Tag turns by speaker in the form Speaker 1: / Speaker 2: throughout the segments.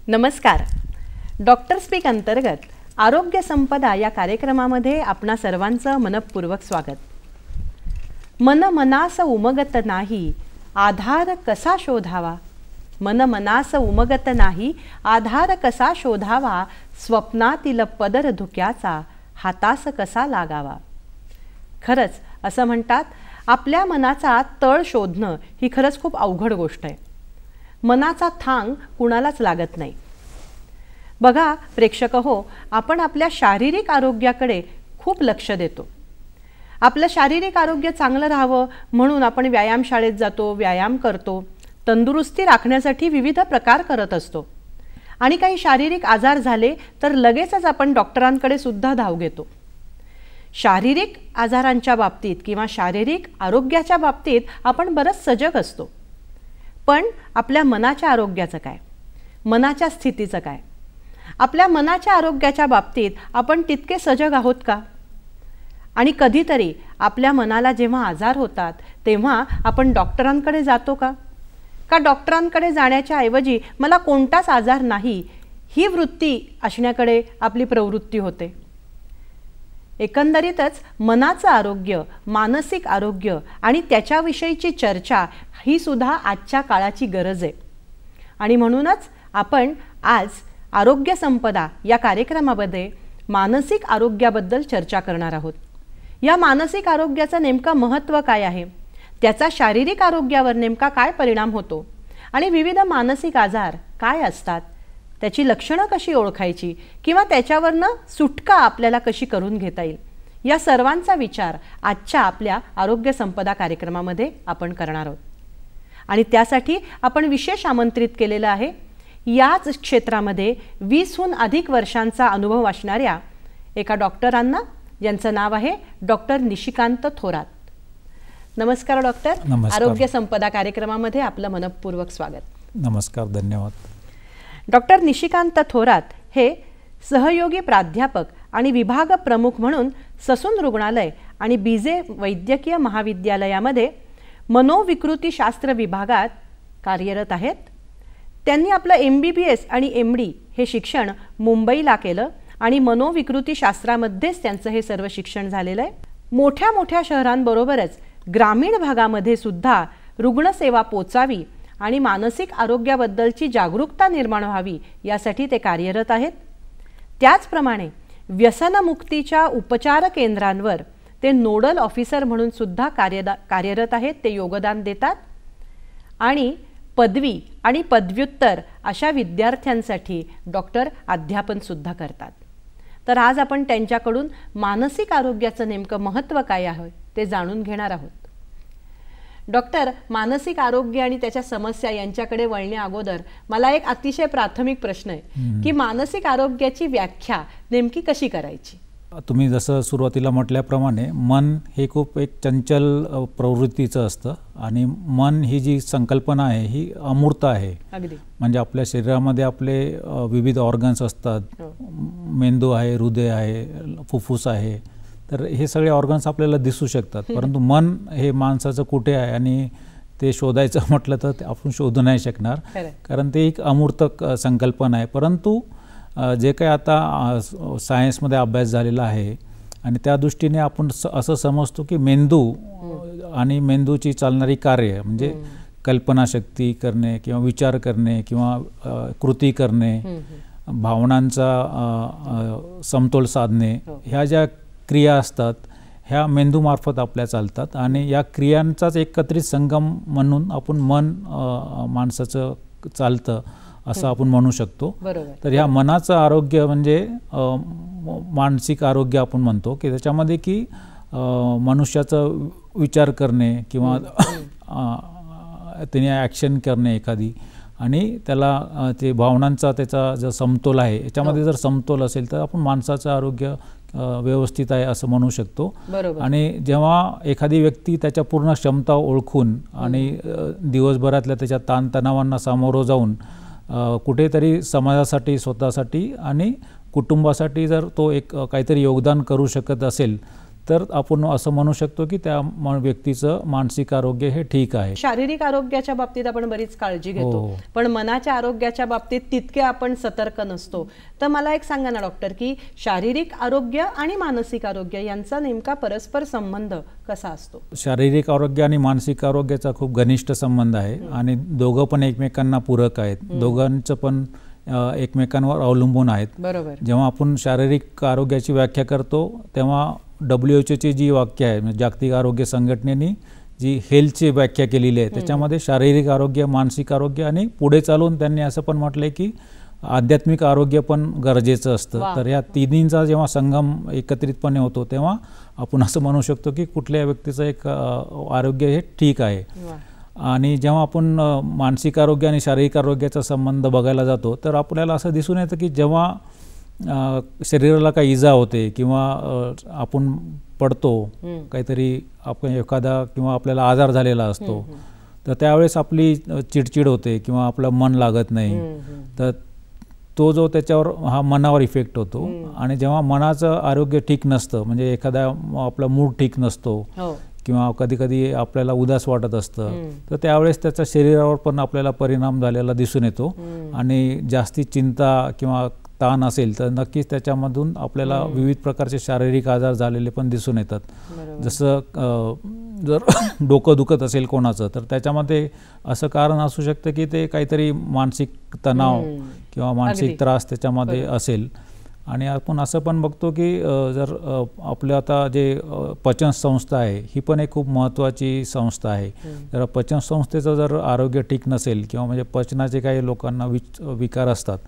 Speaker 1: नमस्कार. Doctor speak अंतर्गत आरोग्य संपदा या कार्यक्रमामध्ये आपणा सर्वांचं मनपूर्वक स्वागत. मन मनास उमगत नाही आधार कसा शोधावा, मन मनास उमगत नाही आधार कसा शोधावा, स्वप्नातील पदर धुक्याचा हातास कसा लागावा. खरंच असं म्हणतात, आपल्या मनाचा तळ शोधणं ही खरंच खूप अवघड गोष्ट आहे. मनाचा थांग कुणालाच लागत नाही. बघा प्रेक्षक हो, आपण आपल्या शारीरिक आरोग्याकडे खूप लक्ष देतो. आपलं शारीरिक आरोग्य चांगलं राहावं म्हणून आपण व्यायामशाळेत जातो, व्यायाम करतो, तंदुरुस्ती राखण्यासाठी विविध प्रकार करत असतो. आणि काही शारीरिक आजार झाले तर लगेचच आपण डॉक्टरांकडे सुद्धा धाव घेतो. शारीरिक आजारांच्या बाबतीत किंवा शारीरिक आरोग्याच्या बाबतीत आपण बरंच सजग असतो. पण आपल्या मनाच्या आरोग्याचं काय, मनाच्या स्थितीचं काय? आपल्या मनाच्या आरोग्याच्या बाबतीत आपण तितके सजग आहोत का? आणि कधीतरी आपल्या मनाला जेव्हा आजार होतात तेव्हा आपण डॉक्टरांकडे जातो का? का डॉक्टरांकडे जाण्याच्या ऐवजी मला कोणताच आजार नाही ही वृत्ती असण्याकडे आपली प्रवृत्ती होते. एकंदरीतच मनाचं आरोग्य, मानसिक आरोग्य आणि त्याच्याविषयीची चर्चा ही सुद्धा आजच्या काळाची गरज आहे. आणि म्हणूनच आपण आज आरोग्य संपदा या कार्यक्रमामध्ये मानसिक आरोग्याबद्दल चर्चा करणार आहोत. या मानसिक आरोग्याचं नेमकं महत्त्व काय आहे, त्याचा शारीरिक आरोग्यावर नेमका काय परिणाम होतो आणि विविध मानसिक आजार काय असतात, त्याची लक्षणं कशी ओळखायची किंवा त्याच्यावरनं सुटका आपल्याला कशी करून घेता येईल, या सर्वांचा विचार आजच्या आपल्या आरोग्य संपदा कार्यक्रमामध्ये आपण करणार आहोत. आणि त्यासाठी आपण विशेष आमंत्रित केलेलं आहे याच क्षेत्रामध्ये 20हून अधिक वर्षांचा अनुभव असणाऱ्या एका डॉक्टरांना, ज्यांचं नाव आहे डॉक्टर निशिकांत थोरात. नमस्कार डॉक्टर. आरोग्य संपदा कार्यक्रमामध्ये आपलं मनपूर्वक स्वागत.
Speaker 2: नमस्कार, धन्यवाद.
Speaker 1: डॉक्टर निशिकांत थोरात हे सहयोगी प्राध्यापक आणि विभाग प्रमुख म्हणून ससून रुग्णालय आणि बीजे वैद्यकीय महाविद्यालयामध्ये मनोविकृतीशास्त्र विभागात कार्यरत आहेत. त्यांनी आपलं MBBS आणि MD हे शिक्षण मुंबईला केलं आणि मनोविकृतीशास्त्रामध्येच त्यांचं हे सर्व शिक्षण झालेलं आहे. मोठ्या मोठ्या शहरांबरोबरच ग्रामीण भागामध्ये सुद्धा रुग्णसेवा पोचावी आणि मानसिक आरोग्याबद्दलची जागरूकता निर्माण व्हावी यासाठी ते कार्यरत आहेत. त्याचप्रमाणे व्यसनमुक्तीच्या उपचार केंद्रांवर ते नोडल ऑफिसर म्हणून सुद्धा कार्यरत आहेत. ते योगदान देतात आणि पदवी आणि पदव्युत्तर अशा विद्यार्थ्यांसाठी डॉक्टर अध्यापन सुद्धा करतात. तर आज आपण त्यांच्याकडून मानसिक आरोग्याचं नेमकं महत्त्व काय आहे ते जाणून घेणार आहोत. डॉक्टर, मानसिक आरोग्य आणि त्याच्या समस्या यांच्याकडे वळण्या अगोदर मला एक अतिशय प्राथमिक प्रश्न आहे की मानसिक आरोग्याची व्याख्या नेमकी कशी करायची?
Speaker 2: तुम्ही जसं सुरुवातीला म्हटल्याप्रमाणे मन हे खूप एक चंचल प्रवृत्तीचं असतं आणि मन ही जी संकल्पना आहे ही अमूर्त आहे.
Speaker 1: अगदी.
Speaker 2: म्हणजे आपल्या शरीरामध्ये आपले विविध ऑर्गन्स असतात. मेंदू आहे, हृदय आहे, फुफ्फुस आहे. तर हे सगळे ऑर्गन्स आपल्याला दिसू शकतात, परंतु मन हे माणसाचं कुठे आहे आणि ते शोधायचं म्हटलं तर ते आपण शोधू नाही शकणार, कारण ते एक अमूर्त संकल्पना आहे. परंतु जे काही आता सायन्समध्ये अभ्यास झालेला आहे आणि त्या दृष्टीने आपण असं समजतो की मेंदू आणि मेंदूची चालणारी कार्य म्हणजे कल्पनाशक्ती करणे किंवा विचार करणे किंवा कृती करणे, भावनांचा समतोल साधणे, ह्या ज्या क्रिया असतात ह्या मेंदूमार्फत आपल्या चालतात आणि या क्रियांचाच एकत्रित संगम म्हणून आपण मन माणसाचं चालतं असं आपण म्हणू शकतो. तर ह्या मनाचं आरोग्य म्हणजे मानसिक आरोग्य आपण म्हणतो की त्याच्यामध्ये की मनुष्याचं विचार करणे किंवा त्याने ॲक्शन करणे एखादी, आणि त्याला ते भावनांचा त्याचा जर समतोल आहे याच्यामध्ये जर समतोल असेल तर आपण माणसाचं आरोग्य व्यवस्थित आहे असं म्हणू शकतो. आणि जेव्हा एखादी व्यक्ती त्याच्या पूर्ण क्षमता ओळखून आणि दिवसभरातल्या त्याच्या ताणतणावांना सामोरं जाऊन कुठेतरी समाजासाठी, स्वतःसाठी आणि कुटुंबासाठी जर तो एक काहीतरी योगदान करू शकत असेल तर आपण असं म्हणू शकतो की त्या व्यक्तीचं मानसिक आरोग्य हे ठीक आहे.
Speaker 1: शारीरिक आरोग्याच्या बाबतीत आपण बरीच काळजी घेतो, पण मनाच्या आरोग्याच्या बाबतीत तितके आपण सतर्क नसतो. तर मला एक सांगा ना डॉक्टर, की शारीरिक आरोग्य आणि मानसिक आरोग्य यांचा नेमका परस्पर संबंध कसा असतो?
Speaker 2: शारीरिक आरोग्य आणि मानसिक आरोग्याचा खूप घनिष्ठ संबंध आहे आणि दोघं पण एकमेकांना पूरक आहेत. दोघांचं पण एकमेकांवर अवलंबून आहेत.
Speaker 1: बरोबर.
Speaker 2: जेव्हा आपण शारीरिक आरोग्याची व्याख्या करतो तेव्हा WHO जी वाक्य आहे, म्हणजे जागतिक आरोग्य संघटनेने जी हेल्थची व्याख्या केलेली आहे त्याच्यामध्ये शारीरिक आरोग्य, मानसिक आरोग्य आणि पुढे चालून त्यांनी असं पण म्हटलंय की आध्यात्मिक आरोग्य पण गरजेचं असतं. तर या तिन्हींचा जेव्हा संगम एकत्रितपणे होतो तेव्हा आपण असं म्हणू शकतो की कुठल्या व्यक्तीचं एक आरोग्य हे ठीक आहे. आणि जेव्हा आपण मानसिक आरोग्य आणि शारीरिक आरोग्याचा संबंध बघायला जातो तर आपल्याला असं दिसून येतं की जेव्हा शरीराला काही इजा होते किंवा आपण पडतो, काहीतरी आपण एखादा किंवा आपल्याला आजार झालेला असतो तर त्यावेळेस आपली चिडचिड होते किंवा आपलं मन लागत नाही, तर तो जो त्याच्यावर हा मनावर इफेक्ट होतो. आणि जेव्हा मनाचं आरोग्य ठीक नसतं, म्हणजे एखादा आपला मूड ठीक नसतो किंवा कधी कधी आपल्याला उदास वाटत असतं तर त्यावेळेस त्याचा शरीरावर पण आपल्याला परिणाम झालेला दिसून येतो. आणि जास्ती चिंता किंवा ताण असेल तर नक्कीच त्याच्यामधून आपल्याला विविध प्रकारचे शारीरिक आजार झालेले पण दिसून येतात. जसं जर डोकं दुखत असेल कोणाचं तर त्याच्यामध्ये असं कारण असू शकतं की ते काहीतरी मानसिक तणाव किंवा मानसिक त्रास त्याच्यामध्ये असेल. आणि आपण असं पण बघतो की जर आपलं आता जे पचन संस्था आहे ही पण एक खूप महत्त्वाची संस्था आहे. जर पचन संस्थेचं जर आरोग्य ठीक नसेल किंवा म्हणजे पचनाचे काही लोकांना विकार असतात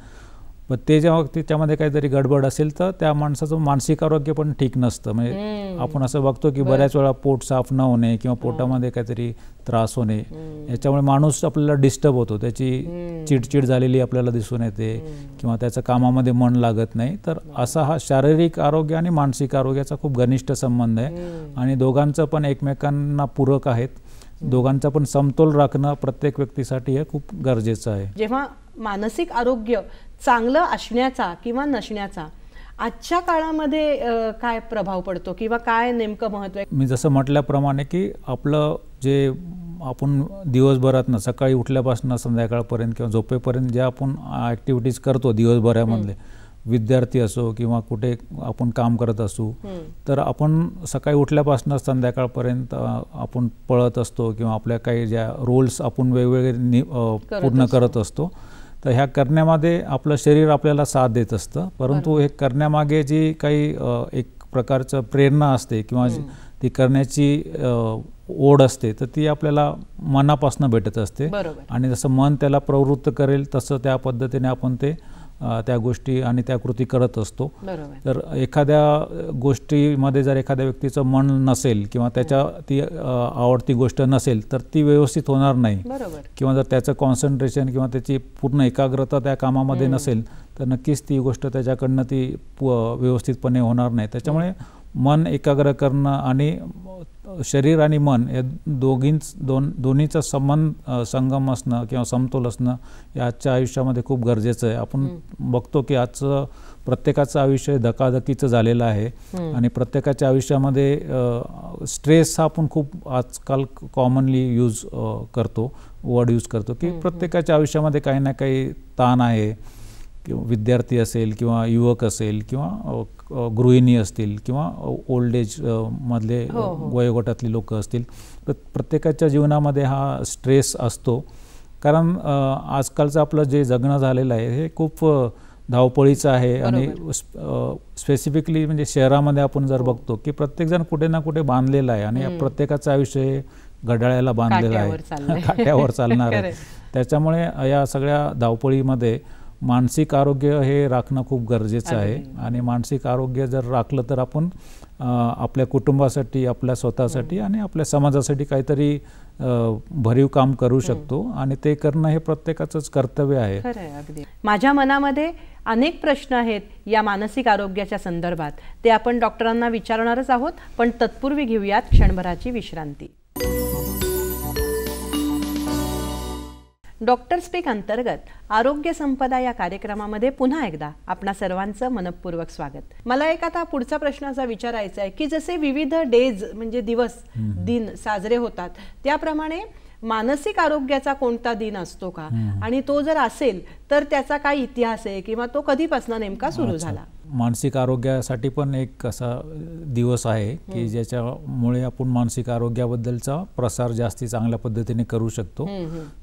Speaker 2: पण ते जेव्हा त्याच्यामध्ये काहीतरी गडबड असेल तर त्या माणसाचं मानसिक आरोग्य पण ठीक नसतं. म्हणजे आपण असं बघतो की बऱ्याच वेळा पोट साफ न होणे किंवा पोटामध्ये काहीतरी त्रास होणे याच्यामुळे माणूस आपल्याला डिस्टर्ब होतो, त्याची चिडचिड झालेली आपल्याला दिसून येते किंवा त्याचं कामामध्ये मन लागत नाही. तर असा हा शारीरिक आरोग्य आणि मानसिक आरोग्याचा खूप घनिष्ठ संबंध आहे आणि दोघांचं पण एकमेकांना पूरक आहेत. दोघांचा पण समतोल राखणं प्रत्येक व्यक्तीसाठी हे खूप गरजेचं आहे.
Speaker 1: जेव्हा मानसिक आरोग्य चांगलं असण्याचा किंवा नसण्याचा आजच्या काळामध्ये काय प्रभाव पडतो किंवा काय नेमकं महत्त्व आहे?
Speaker 2: मी जसं म्हटल्याप्रमाणे की आपलं जे आपण दिवसभरातनं सकाळी उठल्यापासून संध्याकाळपर्यंत किंवा झोपेपर्यंत ज्या आपण ॲक्टिव्हिटीज करतो दिवसभरामधले, विद्यार्थी असो किंवा कुठे आपण काम करत असू, तर आपण सकाळी उठल्यापासून संध्याकाळपर्यंत आपण पळत असतो किंवा आपल्या काही ज्या रोल्स आपण वेगवेगळे पूर्ण करत असतो. तर ह्या करण्यामध्ये आपलं शरीर आपल्याला साथ देत असतं, परंतु हे करण्यामागे जी काही एक प्रकारचं प्रेरणा असते किंवा ती करण्याची ओढ असते तर ती आपल्याला मनापासून भेटत असते. आणि जसं मन त्याला प्रवृत्त करेल तसं त्या पद्धतीने आपण ते त्या गोष्टी आणि त्या कृती करत असतो. तर एखाद्या गोष्टीमध्ये जर एखाद्या व्यक्तीचं मन नसेल किंवा त्याच्या ती आवडती गोष्ट नसेल तर ती व्यवस्थित होणार नाही किंवा जर त्याचं कॉन्सन्ट्रेशन किंवा त्याची पूर्ण एकाग्रता त्या कामामध्ये नसेल तर नक्कीच ती गोष्ट त्याच्याकडनं ती व्यवस्थितपणे होणार नाही. त्याच्यामुळे मन एकाग्र करणं आणि शरीर आणि मन या दोन्हीचा संगम असणं किंवा समतोल असणं हे आजच्या आयुष्यामध्ये खूप गरजेचं आहे. आपण बघतो की आजचं प्रत्येकाचं आयुष्य धकाधकीचं झालेलं आहे आणि प्रत्येकाच्या आयुष्यामध्ये स्ट्रेस हा आपण खूप आजकाल कॉमनली वर्ड यूज करतो की प्रत्येकाच्या आयुष्यामध्ये काही ना काही ताण आहे. किंवा विद्यार्थी असेल किंवा युवक असेल किंवा गृहिणी असतील किंवा ओल्ड एज मधले वयोगटातली लोक असतील, प्रत्येकाच्या जीवनामध्ये हा स्ट्रेस असतो. कारण आजकालचं आपलं जे जगणं झालेलं आहे हे खूप धावपळीचं आहे आणि स्पेसिफिकली म्हणजे शहरामध्ये आपण जर बघतो की प्रत्येकजण कुठे ना कुठे बांधलेलं आहे आणि प्रत्येकाचं आयुष्य हे घड्याळाला बांधलेलं आहे, काट्यावर चालणार आहे. त्याच्यामुळे या सगळ्या धावपळीमध्ये मानसिक आरोग्य हे राखणं खूप गरजेचं आहे आणि मानसिक आरोग्य जर राखलं तर आपण आपल्या कुटुंबासाठी, आपल्या स्वतःसाठी आणि आपल्या समाजासाठी काहीतरी भरीव काम करू शकतो आणि ते करणं हे प्रत्येकाचंच कर्तव्य आहे.
Speaker 1: अगदी. माझ्या मनामध्ये अनेक प्रश्न आहेत या मानसिक आरोग्याच्या संदर्भात, ते आपण डॉक्टरांना विचारणारच आहोत, पण तत्पूर्वी घेऊयात क्षणभराची विश्रांती. डॉक्टर स्पीक अंतर्गत आरोग्य संपदा या कार्यक्रमामध्ये पुन्हा एकदा आपणा सर्वांचं मनपूर्वक स्वागत. मला एक आता पुढचा प्रश्न असा विचारायचा आहे की जसे विविध डेज म्हणजे दिवस दिन साजरे होतात त्याप्रमाणे मानसिक आरोग्याचा कोणता दिन असतो का, आणि तो जर असेल तर त्याचा काय इतिहास आहे किंवा तो कधीपासून नेमका सुरू झाला?
Speaker 2: मानसिक आरोग्यासाठी पण एक असा दिवस आहे की ज्याच्यामुळे आपण मानसिक आरोग्याबद्दलचा प्रसार जास्ती चांगल्या पद्धतीने करू शकतो.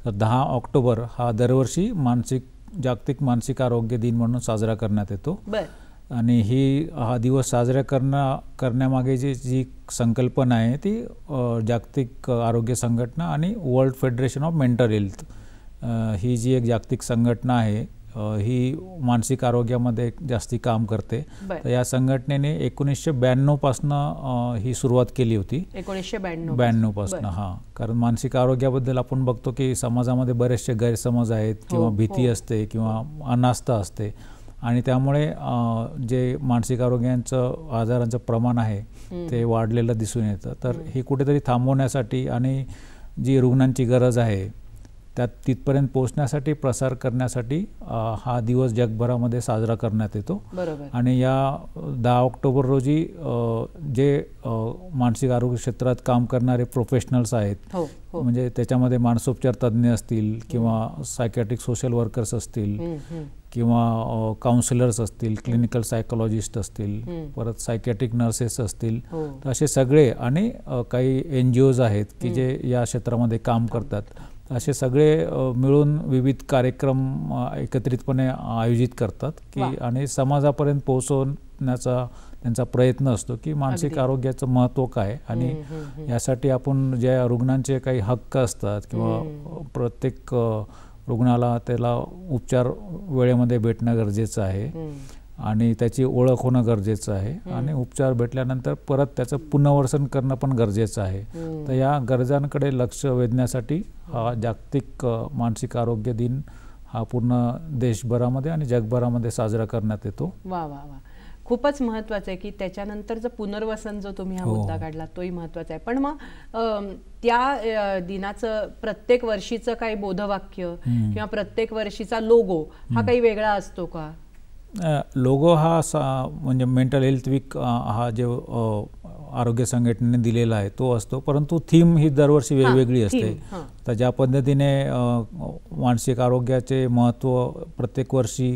Speaker 2: तर 10 ऑक्टोबर हा दरवर्षी जागतिक मानसिक आरोग्य दिन म्हणून साजरा करण्यात येतो. आणि हा दिवस साजरा करण्यामागे जी संकल्पना आहे ती जागतिक आरोग्य संघटना आणि world federation of mental health ही जी एक जागतिक संघटना आहे ही मानसिक आरोग्यामध्ये जास्ती काम करते. तर या संघटनेने 1992 पासनं ही सुरुवात केली होती. 1992 पासनं. हां, कारण मानसिक आरोग्याबद्दल आपण बघतो की समाजामध्ये बरेचसे गैरसमज आहेत किंवा भीती असते किंवा अनास्था असते आणि त्यामुळे जे मानसिक आजारांचं प्रमाण आहे ते वाढलेलं दिसून येतं. तर हे कुठेतरी थांबवण्यासाठी आणि जी रुग्णांची गरज आहे त्यात तिथपर्यंत पोहोचण्यासाठी, प्रसार करण्यासाठी हा दिवस जगभरामध्ये साजरा करण्यात येतो. आणि या 10 ऑक्टोबर रोजी जे मानसिक आरोग्य क्षेत्रात काम करणारे प्रोफेशनल्स आहेत, म्हणजे त्याच्यामध्ये मानसोपचार तज्ज्ञ असतील किंवा सायकॅट्रिक सोशल वर्कर्स असतील किंवा काउन्सिलर्स असतील, क्लिनिकल सायकोलॉजिस्ट असतील, परत सायकॅट्रिक नर्सेस असतील, तर असे सगळे आणि काही NGOज आहेत की जे या क्षेत्रामध्ये काम करतात. असे सगळे मिळून विविध कार्यक्रम एकत्रितपणे आयोजित करतात की आणि समाजापर्यंत पोहोचवण्याचा त्यांचा प्रयत्न असतो की मानसिक आरोग्याचं महत्त्व काय आणि यासाठी आपण ज्या रुग्णांचे काही हक्क असतात किंवा प्रत्येक रुग्णाला त्याला उपचार वेळेमध्ये भेटणं गरजेचं आहे आणि त्याची ओळख होणं गरजेचं आहे आणि उपचार भेटल्यानंतर परत त्याचं पुनर्वसन करणं पण गरजेचं आहे. तर या गरजांकडे लक्ष वेधण्यासाठी हा जागतिक मानसिक आरोग्य दिन हा पूर्ण देशभरामध्ये आणि जगभरामध्ये साजरा करण्यात येतो.
Speaker 1: वा वा वा, खूपच महत्त्वाचं आहे की त्याच्यानंतरचं पुनर्वसन जो तुम्ही हा मुद्दा काढला तोही महत्त्वाचा आहे. पण मग त्या दिनाचं प्रत्येक वर्षीचं काही बोधवाक्य किंवा प्रत्येक वर्षीचा लोगो हा काही वेगळा असतो का?
Speaker 2: लोगो हा म्हणजे मेंटल हेल्थ वीक हा जो आरोग्य संघटनेने दिलेला आहे तो असतो, परंतु थीम ही दरवर्षी वेगवेगळी असते. तर ज्या पद्धतीने मानसिक आरोग्याचे महत्त्व प्रत्येक वर्षी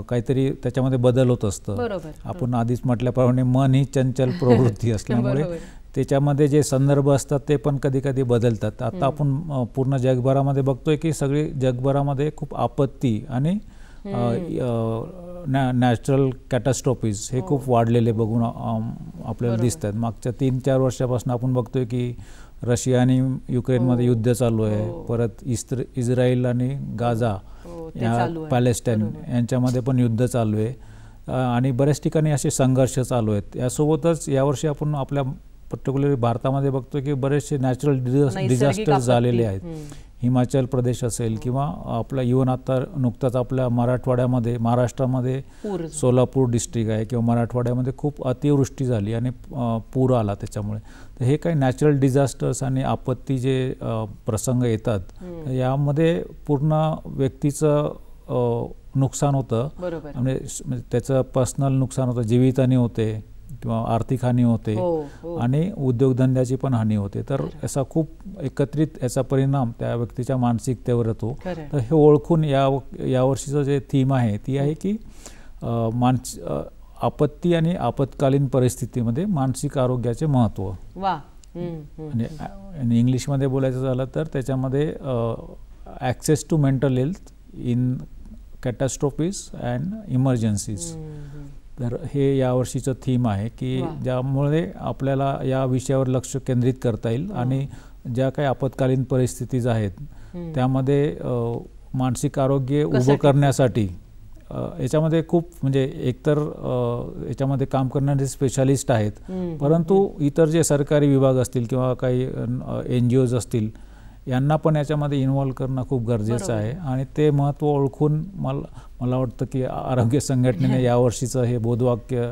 Speaker 2: काहीतरी त्याच्यामध्ये बदल होत असतं. आपण आधीच म्हटल्याप्रमाणे मन ही चंचल प्रवृत्ती असल्यामुळे त्याच्यामध्ये जे संदर्भ असतात ते पण कधी कधी बदलतात. आता आपण पूर्ण जगभरामध्ये बघतोय की सगळी जगभरामध्ये खूप आपत्ती आणि नॅचरल कॅटास्ट्रॉफीज हे खूप वाढलेले बघून आपल्याला दिसत आहेत. मागच्या 3-4 वर्षापासून आपण बघतोय की रशिया आणि युक्रेनमध्ये युद्ध चालू आहे, परत इस्रायल आणि गाझा या पॅलेस्टाईन यांच्यामध्ये पण युद्ध चालू आहे आणि बऱ्याच ठिकाणी असे संघर्ष चालू आहेत. यासोबतच यावर्षी आपण आपल्या पर्टिक्युलरली भारतामध्ये बघतोय की बरेचसे नॅचरल डिझास्टर्स झालेले आहेत. हिमाचल प्रदेश असेल किंवा आपला इव्हन आता नुकताच आपल्या मराठवाड्यामध्ये, महाराष्ट्रामध्ये सोलापूर डिस्ट्रिक्ट आहे किंवा मराठवाड्यामध्ये खूप अतिवृष्टी झाली आणि पूर आला त्याच्यामुळे. तर हे काही नॅचरल डिझास्टर्स आणि आपत्ती जे प्रसंग येतात यामध्ये पूर्ण व्यक्तीचं नुकसान होतं, म्हणजे त्याचं पर्सनल नुकसान होतं, जीवितहानी होते किंवा आर्थिक हानी होते आणि उद्योगधंद्याची पण हानी होते. तर असा खूप एकत्रित याचा परिणाम त्या व्यक्तीच्या मानसिकतेवर होतो. तर हे ओळखून यावर्षीचं जे थीम आहे ती आहे की आपत्ती आणि आपत्कालीन परिस्थितीमध्ये मानसिक आरोग्याचे महत्त्व. म्हणजे इंग्लिशमध्ये बोलायचं झालं तर त्याच्यामध्ये access to mental health in catastrophes and emergencies. तर हे यावर्षीचं थीम आहे की ज्यामुळे आपल्याला या विषयावर लक्ष केंद्रित करता येईल आणि ज्या काही आपत्कालीन परिस्थितीज आहेत त्यामध्ये मानसिक आरोग्य उभं करण्यासाठी याच्यामध्ये खूप म्हणजे एकतर याच्यामध्ये काम करणारे स्पेशालिस्ट आहेत, परंतु इतर जे सरकारी विभाग असतील किंवा काही NGOज असतील यांना पण याच्यामध्ये इन्व्हॉल्व करणं खूप गरजेचं आहे. आणि ते महत्त्व ओळखून मला वाटतं की आरोग्य संघटनेने यावर्षीचं हे बोधवाक्य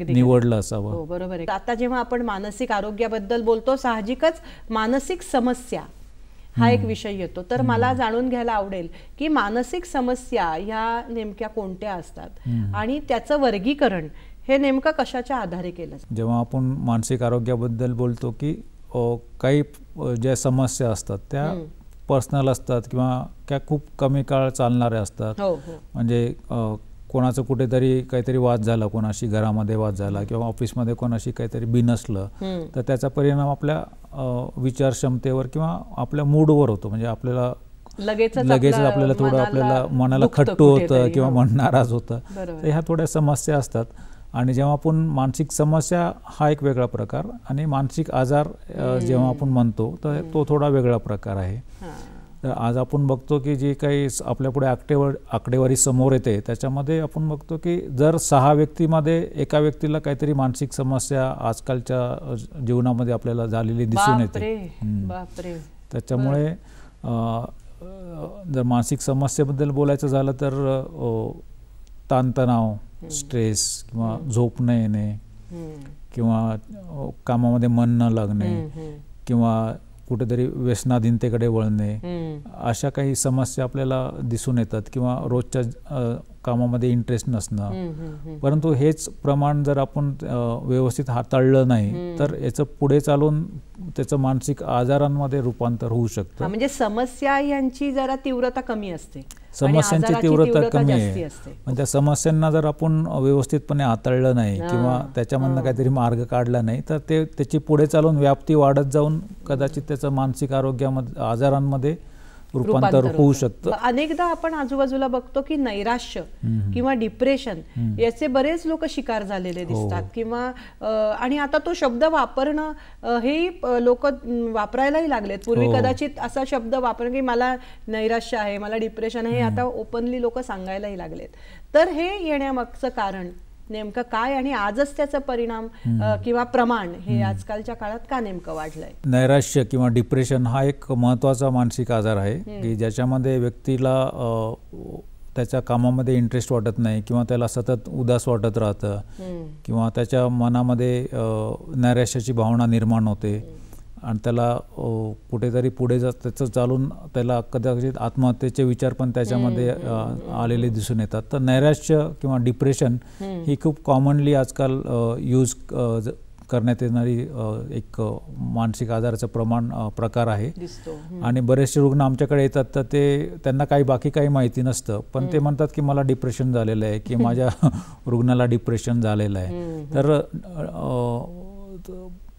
Speaker 2: निवडलं असावं.
Speaker 1: हो, बरोबर आहे. आता जेव्हा आपण मानसिक आरोग्याबद्दल बोलतो, साहजिकच मानसिक समस्या हा एक विषय येतो. तर मला जाणून घ्यायला आवडेल की मानसिक समस्या ह्या नेमक्या कोणत्या असतात आणि त्याचं वर्गीकरण हे नेमकं कशाच्या आधारे केलं?
Speaker 2: जेव्हा आपण मानसिक आरोग्याबद्दल बोलतो की काही ज्या समस्या असतात त्या पर्सनल असतात किंवा त्या खूप कमी काळ चालणाऱ्या असतात. म्हणजे कोणाचं कुठेतरी काहीतरी वाद झाला, कोणाशी घरामध्ये वाद झाला किंवा ऑफिसमध्ये कोणाशी काहीतरी बिनसलं, तर त्याचा परिणाम आपल्या विचारक्षमतेवर किंवा आपल्या मूडवर होतो. म्हणजे आपल्याला लगेच आपल्याला थोडं आपल्याला मनाला खट्टू होतं किंवा मन नाराज होतं. तर ह्या थोड्या समस्या असतात. आणि जेव्हा आपण मानसिक समस्या हा एक वेगळा प्रकार आणि मानसिक आजार जेव्हा आपण म्हणतो तर तो थोडा वेगळा प्रकार आहे. तर आज आपण बघतो की जे काही आपल्यापुढे आकडेवारी समोर येते त्याच्यामध्ये आपण बघतो की जर 6 व्यक्तीमध्ये एका व्यक्तीला काहीतरी मानसिक समस्या आजकालच्या जीवनामध्ये आपल्याला झालेली दिसून येते. त्याच्यामुळे जर मानसिक समस्येबद्दल बोलायचं झालं तर ताणतणाव, स्ट्रेस किंवा झोप न येणे किंवा कामामध्ये मन न लागणे किंवा कुठेतरी व्यसनाधीनतेकडे वळणे, अशा काही समस्या आपल्याला दिसून येतात. किंवा रोजच्या कामामध्ये इंटरेस्ट नसणं. परंतु हेच प्रमाण जर आपण व्यवस्थित हाताळलं नाही तर याचं पुढे चालून त्याचं मानसिक आजारांमध्ये रूपांतर होऊ शकतं.
Speaker 1: म्हणजे समस्या यांची जरा तीव्रता कमी असते,
Speaker 2: समस्यांची तीव्रता कमी आहे. पण त्या समस्यांना जर आपण व्यवस्थितपणे हाताळलं नाही किंवा त्याच्यामधनं काहीतरी मार्ग काढला नाही तर त्याची पुढे चालून व्याप्ती वाढत जाऊन कदाचित त्याचं मानसिक आरोग्यामध्ये आजारांमध्ये रूपांतर होऊ शकतं.
Speaker 1: अनेकदा आपण आजूबाजूला बघतो की नैराश्य किंवा डिप्रेशन याचे बरेच लोक शिकार झालेले दिसतात. किंवा आणि आता तो शब्द वापरणं हे लोक वापरायलाही लागलेत. पूर्वी कदाचित असा शब्द वापरणं की मला नैराश्य आहे, मला डिप्रेशन आहे, आता ओपनली लोक सांगायलाही लागलेत. तर हे येण्यामागचं कारण नेमकं काय आणि आजच त्याचा परिणाम किंवा प्रमाण हे आजकालच्या काळात का नेमकं वाढलंय?
Speaker 2: नैराश्य किंवा डिप्रेशन हा एक महत्त्वाचा मानसिक आजार आहे की ज्याच्यामध्ये व्यक्तीला त्याच्या कामामध्ये इंटरेस्ट वाटत नाही किंवा त्याला सतत उदास वाटत राहतं किंवा त्याच्या मनामध्ये नैराश्याची भावना निर्माण होते आणि त्याला कुठेतरी पुढे त्याचं चालून त्याला कदाचित आत्महत्येचे विचार पण त्याच्यामध्ये आलेले दिसून येतात. तर नैराश्य किंवा डिप्रेशन ही खूप कॉमनली आजकाल यूज करण्यात येणारी एक मानसिक आजाराचं प्रकार आहे. आणि बरेचसे रुग्ण आमच्याकडे येतात तर त्यांना बाकी काही माहिती नसतं, पण ते म्हणतात की मला डिप्रेशन झालेलं आहे की माझ्या रुग्णाला डिप्रेशन झालेलं आहे. तर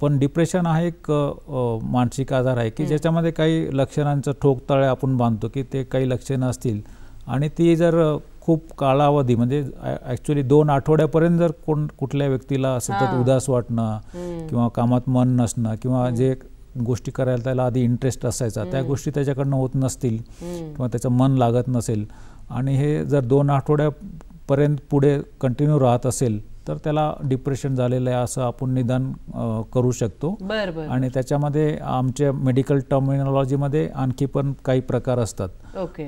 Speaker 2: पण डिप्रेशन हा एक मानसिक आजार आहे की ज्याच्यामध्ये काही लक्षणांचं ठोकताळे आपण बांधतो की ते काही लक्षणं असतील आणि ती जर खूप कालावधी म्हणजे ॲक्च्युली 2 आठवड्यापर्यंत जर कुठल्या व्यक्तीला सतत उदास वाटणं किंवा कामात मन नसणं किंवा जे गोष्टी करायला त्याला आधी इंटरेस्ट असायचा त्या गोष्टी त्याच्याकडनं होत नसतील किंवा त्याचं मन लागत नसेल आणि हे जर 2 आठवड्यापर्यंत पुढे कंटिन्यू राहत असेल तर त्याला डिप्रेशन झालेलं आहे असं आपण निदान करू शकतो. आणि त्याच्यामध्ये आमच्या मेडिकल टर्मिनॉलॉजीमध्ये आणखी पण काही प्रकार असतात,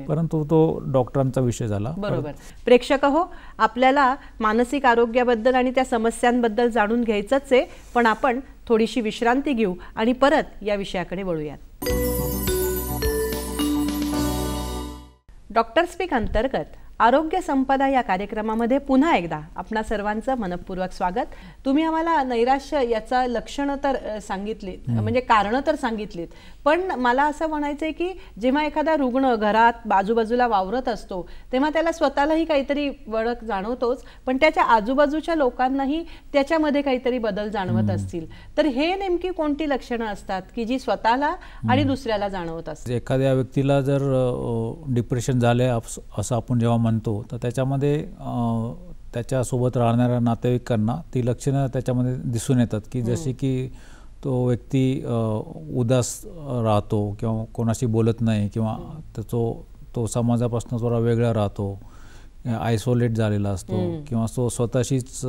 Speaker 2: परंतु तो डॉक्टरांचा विषय झाला.
Speaker 1: बरोबर. प्रेक्षक हो, आपल्याला मानसिक आरोग्याबद्दल आणि त्या समस्यांबद्दल जाणून घ्यायचंच आहे, पण आपण थोडीशी विश्रांती घेऊ आणि परत या विषयाकडे वळूयात. डॉक्टर स्पीक अंतर्गत आरोग्य संपदा या कार्यक्रमामध्ये पुन्हा एकदा आपणा सर्वांचं मनपूर्वक स्वागत. तुम्ही आम्हाला नैराश्य याचा लक्षणं तर सांगितली, म्हणजे कारणं तर सांगितलीत, पण मला असं म्हणायचं आहे की जेव्हा एखादा रुग्ण घरात बाजूबाजूला वावरत असतो तेव्हा त्याला स्वतःलाही काहीतरी वळख जाणवतोच, पण त्याच्या आजूबाजूच्या लोकांनाही त्याच्यामध्ये काहीतरी बदल जाणवत असतील. तर हे नेमकी कोणती लक्षणं असतात की जी स्वतःला आणि दुसऱ्याला जाणवत असतात?
Speaker 2: एखाद्या व्यक्तीला जर डिप्रेशन झाले असं आपण जेव्हा म्हणतो तर त्याच्यामध्ये त्याच्यासोबत राहणाऱ्या नातेवाईकांना ती लक्षणं त्याच्यामध्ये दिसून येतात की जशी की तो व्यक्ती उदास राहतो किंवा कोणाशी बोलत नाही किंवा तो समाजापासून थोडा वेगळा राहतो, आयसोलेट झालेला असतो, किंवा तो स्वतःशीच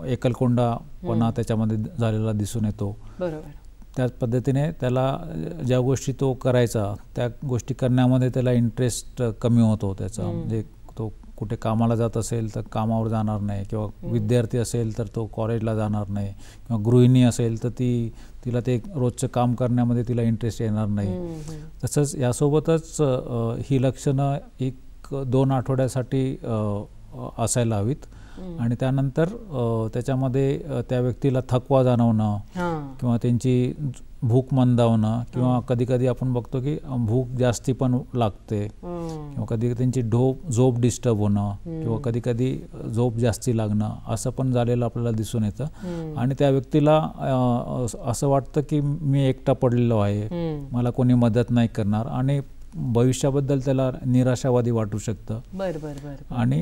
Speaker 2: एकलकोंडापणा त्याच्यामध्ये झालेला दिसून येतो.
Speaker 1: बरोबर.
Speaker 2: त्याच पद्धतीने त्याला ज्या गोष्टी तो करायचा त्या गोष्टी करण्यामध्ये त्याला इंटरेस्ट कमी होतो त्याचा. म्हणजे तो कुठे कामाला जात असेल तर कामावर जाणार नाही, किंवा विद्यार्थी असेल तर तो कॉलेजला जाणार नाही, किंवा गृहिणी असेल तर तिला ते रोजचं काम करण्यामध्ये तिला इंटरेस्ट येणार नाही. तसंच यासोबतच ही लक्षणं 1-2 आठवड्यासाठी असायला हवीत, आणि त्यानंतर त्याच्यामध्ये त्या व्यक्तीला थकवा जाणवणं, किंवा त्यांची भूक मंदावणं, किंवा कधी कधी आपण बघतो की भूक जास्ती पण लागते, किंवा कधी त्यांची झोप डिस्टर्ब होणं, किंवा कधी कधी झोप जास्ती लागणं, असं पण झालेलं आपल्याला दिसून येतं. आणि त्या व्यक्तीला असं वाटतं की मी एकटा पडलेलो आहे, मला कोणी मदत नाही करणार, आणि भविष्याबद्दल त्याला निराशावादी वाटू शकतं. आणि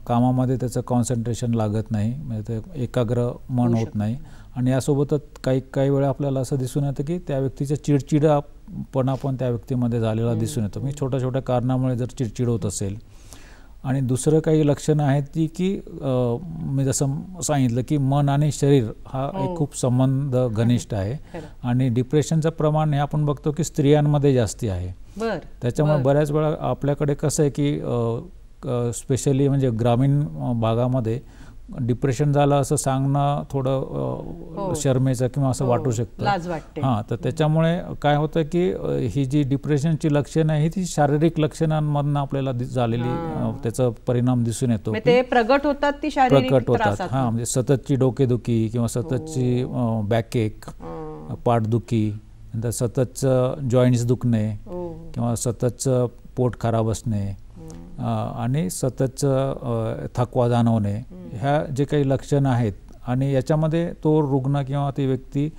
Speaker 2: कामामध्ये त्याचं कॉन्सन्ट्रेशन लागत नाही, म्हणजे ते एकाग्र मन होत नाही. आणि यासोबतच काही वेळा आपल्याला असं दिसून येतं की त्या व्यक्तीचा चिडचिडापणा पण त्या व्यक्तीमध्ये झालेला दिसून येतो. म्हणजे छोट्या छोट्या कारणामुळे जर चिडचिड होत असेल. आणि दुसरं काही लक्षणं आहेत ती की मी जसं सांगितलं की मन आणि शरीर हा एक खूप संबंध घनिष्ठ आहे. आणि डिप्रेशनचं प्रमाण हे आपण बघतो की स्त्रियांमध्ये जास्ती आहे. त्याच्यामुळे बऱ्याच वेळा आपल्याकडे कसं आहे की स्पेशली म्हणजे ग्रामीण भागामध्ये डिप्रेशन झालं असं सांगणं थोडं शर्मेचं किंवा असं वाटू शकतं. हां, तर त्याच्यामुळे काय होतं की ही जी डिप्रेशनची लक्षणं आहे ती शारीरिक लक्षणांमधून आपल्याला झालेली त्याचा परिणाम दिसून येतो.
Speaker 1: ते प्रगट होतात, ती शारीरिक
Speaker 2: प्रकट होतात. हां, म्हणजे सततची डोकेदुखी, किंवा सततची बॅकएक, पाठदुखी, नंतर सततचं जॉईंट्स दुखणे, किंवा सततचं पोट खराब असणे, आणि सततचं थकवा जाणवणे, ह्या जे काही लक्षणं आहेत. आणि याच्यामध्ये तो रुग्ण किंवा ती व्यक्ती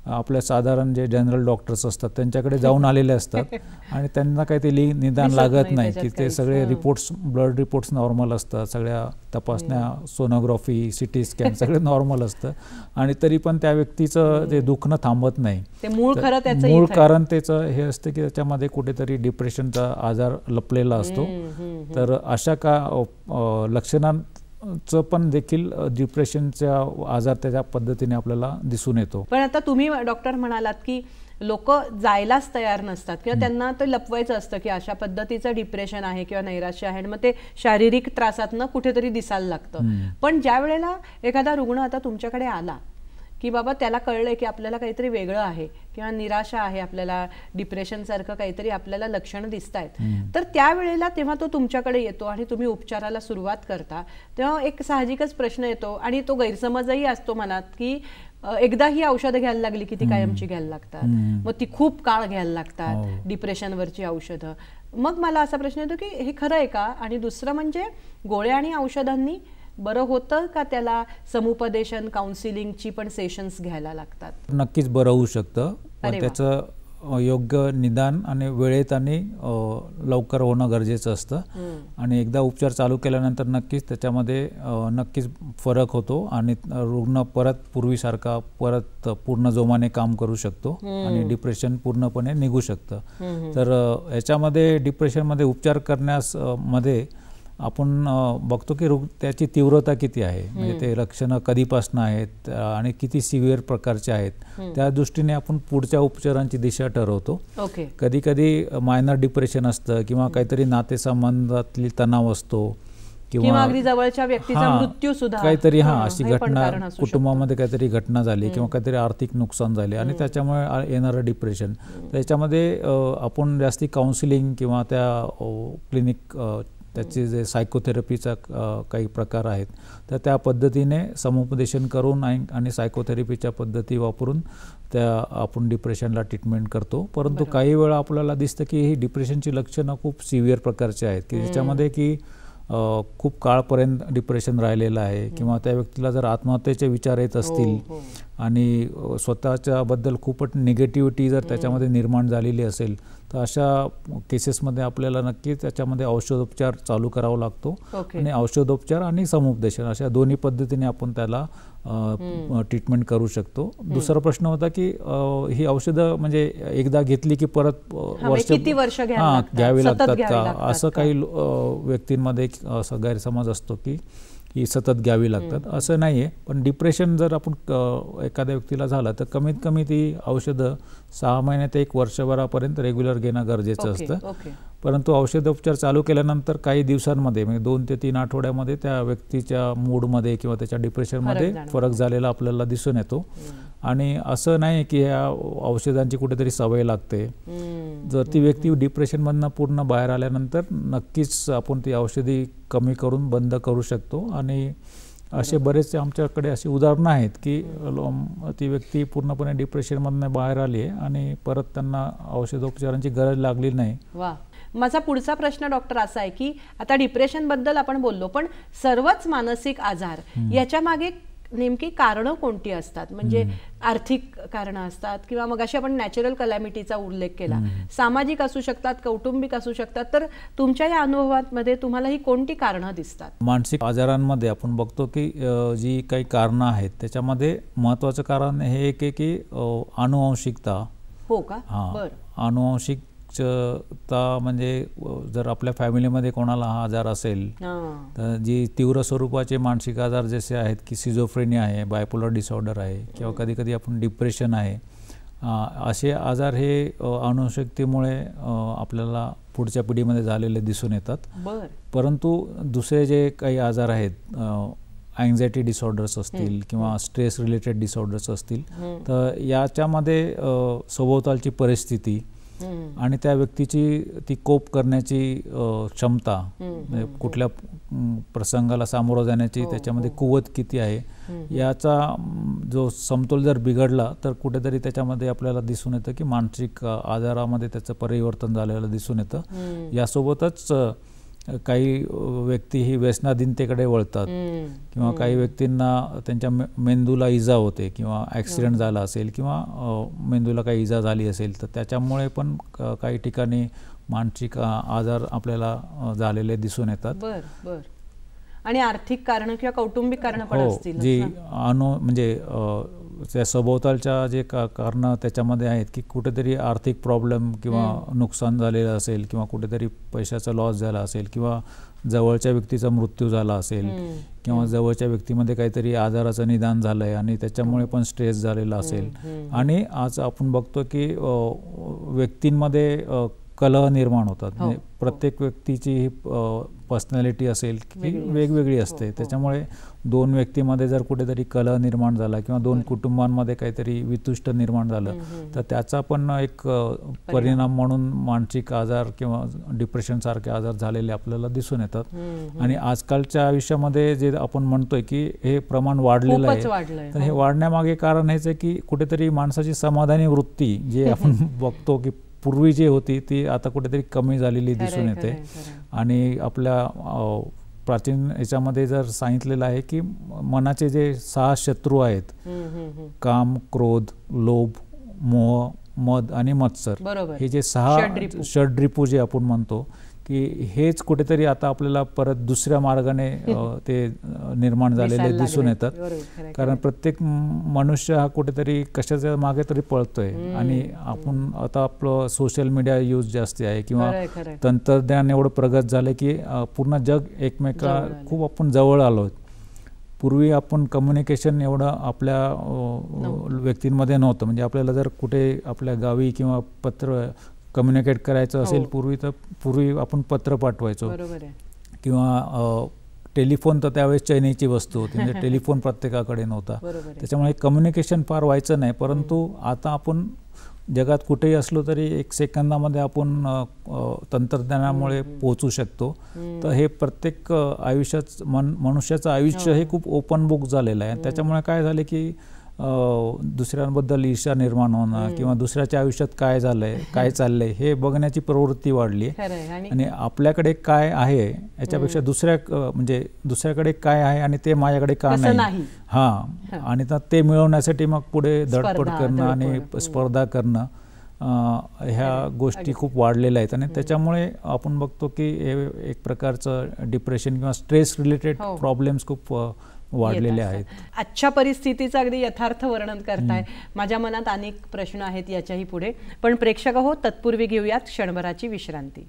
Speaker 2: आपल्या साधारण जे जनरल डॉक्टर्स असतात त्यांच्याकडे जाऊन आलेले असतात, आणि त्यांना काही ते निदान लागत नाही की ते सगळे रिपोर्ट्स, ब्लड रिपोर्ट्स नॉर्मल असतात, सगळ्या तपासण्या, सोनोग्राफी, सिटी स्कॅन सगळे नॉर्मल असतं, आणि तरी पण त्या व्यक्तीचं जे दुखणं थांबत नाही. मूळ कारण त्याचं हे असतं की त्याच्यामध्ये कुठेतरी डिप्रेशनचा आजार लपलेला असतो. तर अशा लक्षणांचं पण देखील डिप्रेशनचा आजार त्याच्या पद्धतीने आपल्याला दिसून येतो.
Speaker 1: पण आता तुम्ही डॉक्टर म्हणालात की लोक जायलाच तयार नसतात, किंवा त्यांना ते लपवायचं असतं की अशा पद्धतीचं डिप्रेशन आहे किंवा नैराश्य आहे, मग ते शारीरिक त्रासातनं कुठेतरी दिसायला लागतं. पण ज्या वेळेला एखादा रुग्ण आता तुमच्याकडे आला की बाबा त्याला कळलंय की आपल्याला काहीतरी वेगळं आहे, किंवा निराशा आहे, आपल्याला डिप्रेशन सारखं काहीतरी आपल्याला लक्षणं दिसत आहेत, तर त्यावेळेला तेव्हा तो तुमच्याकडे येतो आणि तुम्ही उपचाराला सुरुवात करता, तेव्हा एक साहजिकच प्रश्न येतो, आणि तो गैरसमजही असतो मनात की एकदा ही औषधं घ्यायला लागली की ती कायमची घ्यायला लागतात, मग ती खूप काळ घ्यायला लागतात डिप्रेशनवरची औषधं. मग मला असा प्रश्न येतो की हे खरं आहे का? आणि दुसरं म्हणजे गोळ्या आणि औषधांनी बरं होतं का त्याला समुपदेशन, काउन्सिलिंगची पण सेशन्स घ्यायला लागतात?
Speaker 2: नक्कीच बरं होऊ शकतं, पण त्याचं योग्य निदान आणि वेळेत आणि लवकर होणं गरजेचं असतं. आणि एकदा उपचार चालू केल्यानंतर नक्कीच त्याच्यामध्ये नक्कीच फरक होतो, आणि रुग्ण परत पूर्वीसारखा परत पूर्ण जोमाने काम करू शकतो, आणि डिप्रेशन पूर्णपणे निघू शकतं. तर याच्यामध्ये डिप्रेशनमध्ये उपचार करण्यास मध्ये आपण बघतो की त्याची तीव्रता किती आहे, म्हणजे ते लक्षणं कधीपासून आहेत आणि किती सिव्हिअर प्रकारचे आहेत, त्या दृष्टीने आपण पुढच्या उपचारांची दिशा ठरवतो. कधी कधी मायनर डिप्रेशन असतं, किंवा काहीतरी नातेसंबंधातली तणाव असतो,
Speaker 1: किंवा अगदी जवळच्या व्यक्तीचा मृत्यू सुद्धा
Speaker 2: काहीतरी अशी घटना, कुटुंबामध्ये काहीतरी घटना झाली, किंवा काहीतरी आर्थिक नुकसान झाले, आणि त्याच्यामुळे येणारं डिप्रेशन. त्याच्यामध्ये आपण जास्ती काउन्सिलिंग किंवा त्या क्लिनिक त्याचे जे सायकोथेरपीचा काही प्रकार आहेत, तर त्या पद्धतीने समुपदेशन करून आणि सायकोथेरपीच्या पद्धती वापरून आपण डिप्रेशनला ट्रीटमेंट करतो. परंतु काही वेळा आपल्याला दिसतं की ही डिप्रेशनची लक्षणं खूप सिव्हिअर प्रकारचे आहेत, की ज्याच्यामध्ये की खूप काळपर्यंत डिप्रेशन राहिलेलं आहे, किंवा त्या व्यक्तीला जर आत्महत्येचे विचार येत असतील आणि स्वतःच्याबद्दल खूपच निगेटिव्हिटी जर त्याच्यामध्ये निर्माण झालेली असेल, तर अशा केसेसमध्ये आपल्याला नक्कीच त्याच्यामध्ये औषधोपचार चालू करावा लागतो. आणि औषधोपचार आणि समुपदेशन अशा दोन्ही पद्धतीने आपण त्याला ट्रीटमेंट करू शकतो. दुसरा प्रश्न होता की ही औषधं म्हणजे एकदा घेतली की परत
Speaker 1: किती वर्ष
Speaker 2: घ्यावी लागतात का, असं काही व्यक्तींमध्ये असं गैरसमज असतो की ही सतत घ्यावी लागतात. असं नाही आहे. पण डिप्रेशन जर आपण एखाद्या व्यक्तीला झालं तर कमीत कमी ती औषधं 6 महिने ते 1 वर्षभरापर्यंत रेग्युलर घेणं गरजेचं असतं. परंतु औषधोपचार चालू केल्यानंतर काही दिवसांमध्ये म्हणजे 2 ते 3 आठवड्यामध्ये त्या व्यक्तीच्या मूडमध्ये किंवा त्याच्या डिप्रेशनमध्ये फरक झालेला आपल्याला दिसून येतो. आणि असं नाही की ह्या औषधांची कुठेतरी सवय लागते. जर ती व्यक्ती डिप्रेशनमधनं पूर्ण बाहेर आल्यानंतर नक्कीच आपण ती औषधी कमी करून बंद करू शकतो. आणि असे बरेचसे आमच्याकडे अशी उदाहरणं आहेत की ती व्यक्ती पूर्णपणे डिप्रेशनमधनं बाहेर आली आहे आणि परत त्यांना औषधोपचारांची गरज लागली नाही.
Speaker 1: वा. माझा पुढचा प्रश्न डॉक्टर असा आहे की आता डिप्रेशन बद्दल आपण बोललो, पण सर्वच मानसिक आजार याच्या मागे नेमकी कारणं कोणती असतात? म्हणजे आर्थिक कारणं असतात किंवा मग अशी आपण नॅचरल कलॅमिटीचा उल्लेख केला, सामाजिक असू शकतात, कौटुंबिक असू शकतात. तर तुमच्या या अनुभवामध्ये तुम्हाला ही कोणती कारणं दिसतात?
Speaker 2: मानसिक आजारांमध्ये आपण बघतो की जी काही कारणं आहेत त्याच्यामध्ये महत्त्वाचं कारण हे एक आहे की अनुवंशिकता.
Speaker 1: हो का?
Speaker 2: हां, अनुवंशिक म्हणजे जर आपल्या फॅमिलीमध्ये कोणाला हा आजार असेल तर जी तीव्र स्वरूपाचे मानसिक आजार जसे आहेत की सिझोफ्रेनिया आहे, बायपोलर डिसऑर्डर आहे किंवा कधी कधी आपण डिप्रेशन आहे, असे आजार हे अनुवंशिकतेमुळे आपल्याला पुढच्या पिढीमध्ये झालेले दिसून येतात. परंतु दुसरे जे काही आजार आहेत, अँझायटी डिसऑर्डर्स असतील किंवा स्ट्रेस रिलेटेड डिसऑर्डर्स असतील, तर याच्यामध्ये सभोवतालची परिस्थिती आणि त्या व्यक्तीची ती कोप करण्याची क्षमता, कुठल्या प्रसंगाला सामोरं जाण्याची त्याच्यामध्ये कुवत किती आहे, याचा जो समतोल जर बिघडला तर कुठेतरी त्याच्यामध्ये आपल्याला दिसून येतं की मानसिक आजारामध्ये त्याचं परिवर्तन झालेलं दिसून येतं. यासोबतच काही व्यक्ती ही व्यसनाधीनतेकडे वळतात किंवा काही व्यक्तींना त्यांच्या मेंदूला इजा होते किंवा ॲक्सिडेंट झाला असेल किंवा मेंदूला काही इजा झाली असेल तर त्याच्यामुळे पण काही ठिकाणी मानसिक आजार आपल्याला झालेले दिसून येतात.
Speaker 1: आणि आर्थिक कारण किंवा कौटुंबिक कारण पण असतील.
Speaker 2: जी म्हणजे त्या सभोवतालच्या जे कारणं त्याच्यामध्ये आहेत की कुठेतरी आर्थिक प्रॉब्लेम किंवा नुकसान झालेलं असेल किंवा कुठेतरी पैशाचा लॉस झाला असेल किंवा जवळच्या व्यक्तीचा मृत्यू झाला असेल किंवा जवळच्या व्यक्तीमध्ये काहीतरी आजाराचं निदान झालं आहे आणि त्याच्यामुळे पण स्ट्रेस झालेला असेल. आणि आज आपण बघतो की व्यक्तींमध्ये कलह निर्माण होतात. म्हणजे प्रत्येक व्यक्तीची ही पर्सनॅलिटी असेल की वेगवेगळी असते, त्याच्यामुळे 2 व्यक्तीमध्ये जर कुठेतरी कलह निर्माण झाला किंवा 2 कुटुंबांमध्ये काहीतरी वितुष्ट निर्माण झालं तर त्याचा पण एक परिणाम म्हणून मानसिक आजार किंवा डिप्रेशनसारखे आजार झालेले आपल्याला दिसून येतात. आणि आजकालच्या आयुष्यामध्ये जे आपण म्हणतोय की हे प्रमाण वाढलेलं आहे, तर हे वाढण्यामागे कारण हेच आहे की कुठेतरी माणसाची समाधानी वृत्ती जे आपण बघतो की पूर्वी जी होती ती आता कुठेतरी कमी झालेली दिसून येते. आणि आपल्या प्राचीन याच्यामध्ये जर सांगितलेलं आहे की मनाचे जे 6 शत्रू आहेत, काम, क्रोध, लोभ, मोह, मद आणि मत्सर, हे जे 6 षड्रिपू जे आपण म्हणतो की हेच कुठेतरी आता आपल्याला परत दुसऱ्या मार्गाने ते निर्माण झालेले दिसून येतात. कारण प्रत्येक मनुष्य हा कुठेतरी कशाच्या मागे तरी पळतोय. आणि आपण आता आपलं सोशल मीडिया यूज जास्त आहे किंवा तंत्रज्ञान एवढं प्रगत झालं की पूर्ण जग एकमेका खूप आपण जवळ आलो. पूर्वी आपण कम्युनिकेशन एवढं आपल्या व्यक्तींमध्ये नव्हतं. म्हणजे आपल्याला जर कुठे आपल्या गावी किंवा पत्र कम्युनिकेट करायचं असेल पूर्वी आपण पत्र पाठवायचो किंवा टेलिफोन तर त्यावेळेस चैनीची वस्तू होती. म्हणजे टेलिफोन प्रत्येकाकडे नव्हता, त्याच्यामुळे कम्युनिकेशन फार व्हायचं नाही. परंतु आता आपण जगात कुठेही असलो तरी 1 सेकंदामध्ये आपण तंत्रज्ञानामुळे पोहोचू शकतो. तर हे प्रत्येक आयुष्यात मनुष्याचं आयुष्य हे खूप ओपन बुक झालेलं आहे. त्याच्यामुळे काय झालं की दुसऱ्यांबद्दल ईर्ष्या निर्माण होणं किंवा दुसऱ्याच्या आयुष्यात काय झालंय, काय चाललंय हे बघण्याची प्रवृत्ती वाढली आहे. आणि आपल्याकडे काय आहे याच्यापेक्षा म्हणजे दुसऱ्याकडे काय आहे आणि ते माझ्याकडे का नाही, आणि ते मिळवण्यासाठी मग पुढे धडपड करणं आणि स्पर्धा करणं, ह्या गोष्टी खूप वाढलेल्या आहेत. आणि त्याच्यामुळे आपण बघतो की हे एक प्रकारचं डिप्रेशन किंवा स्ट्रेस रिलेटेड प्रॉब्लेम्स खूप वाढलेले आहेत.
Speaker 1: आजच्या परिस्थितीचं अगदी यथार्थ वर्णन करताय. माझ्या मनात अनेक प्रश्न आहेत याच्याही पुढे, पण प्रेक्षक हो, तत्पूर्वी घेऊयात क्षणभराची विश्रांती.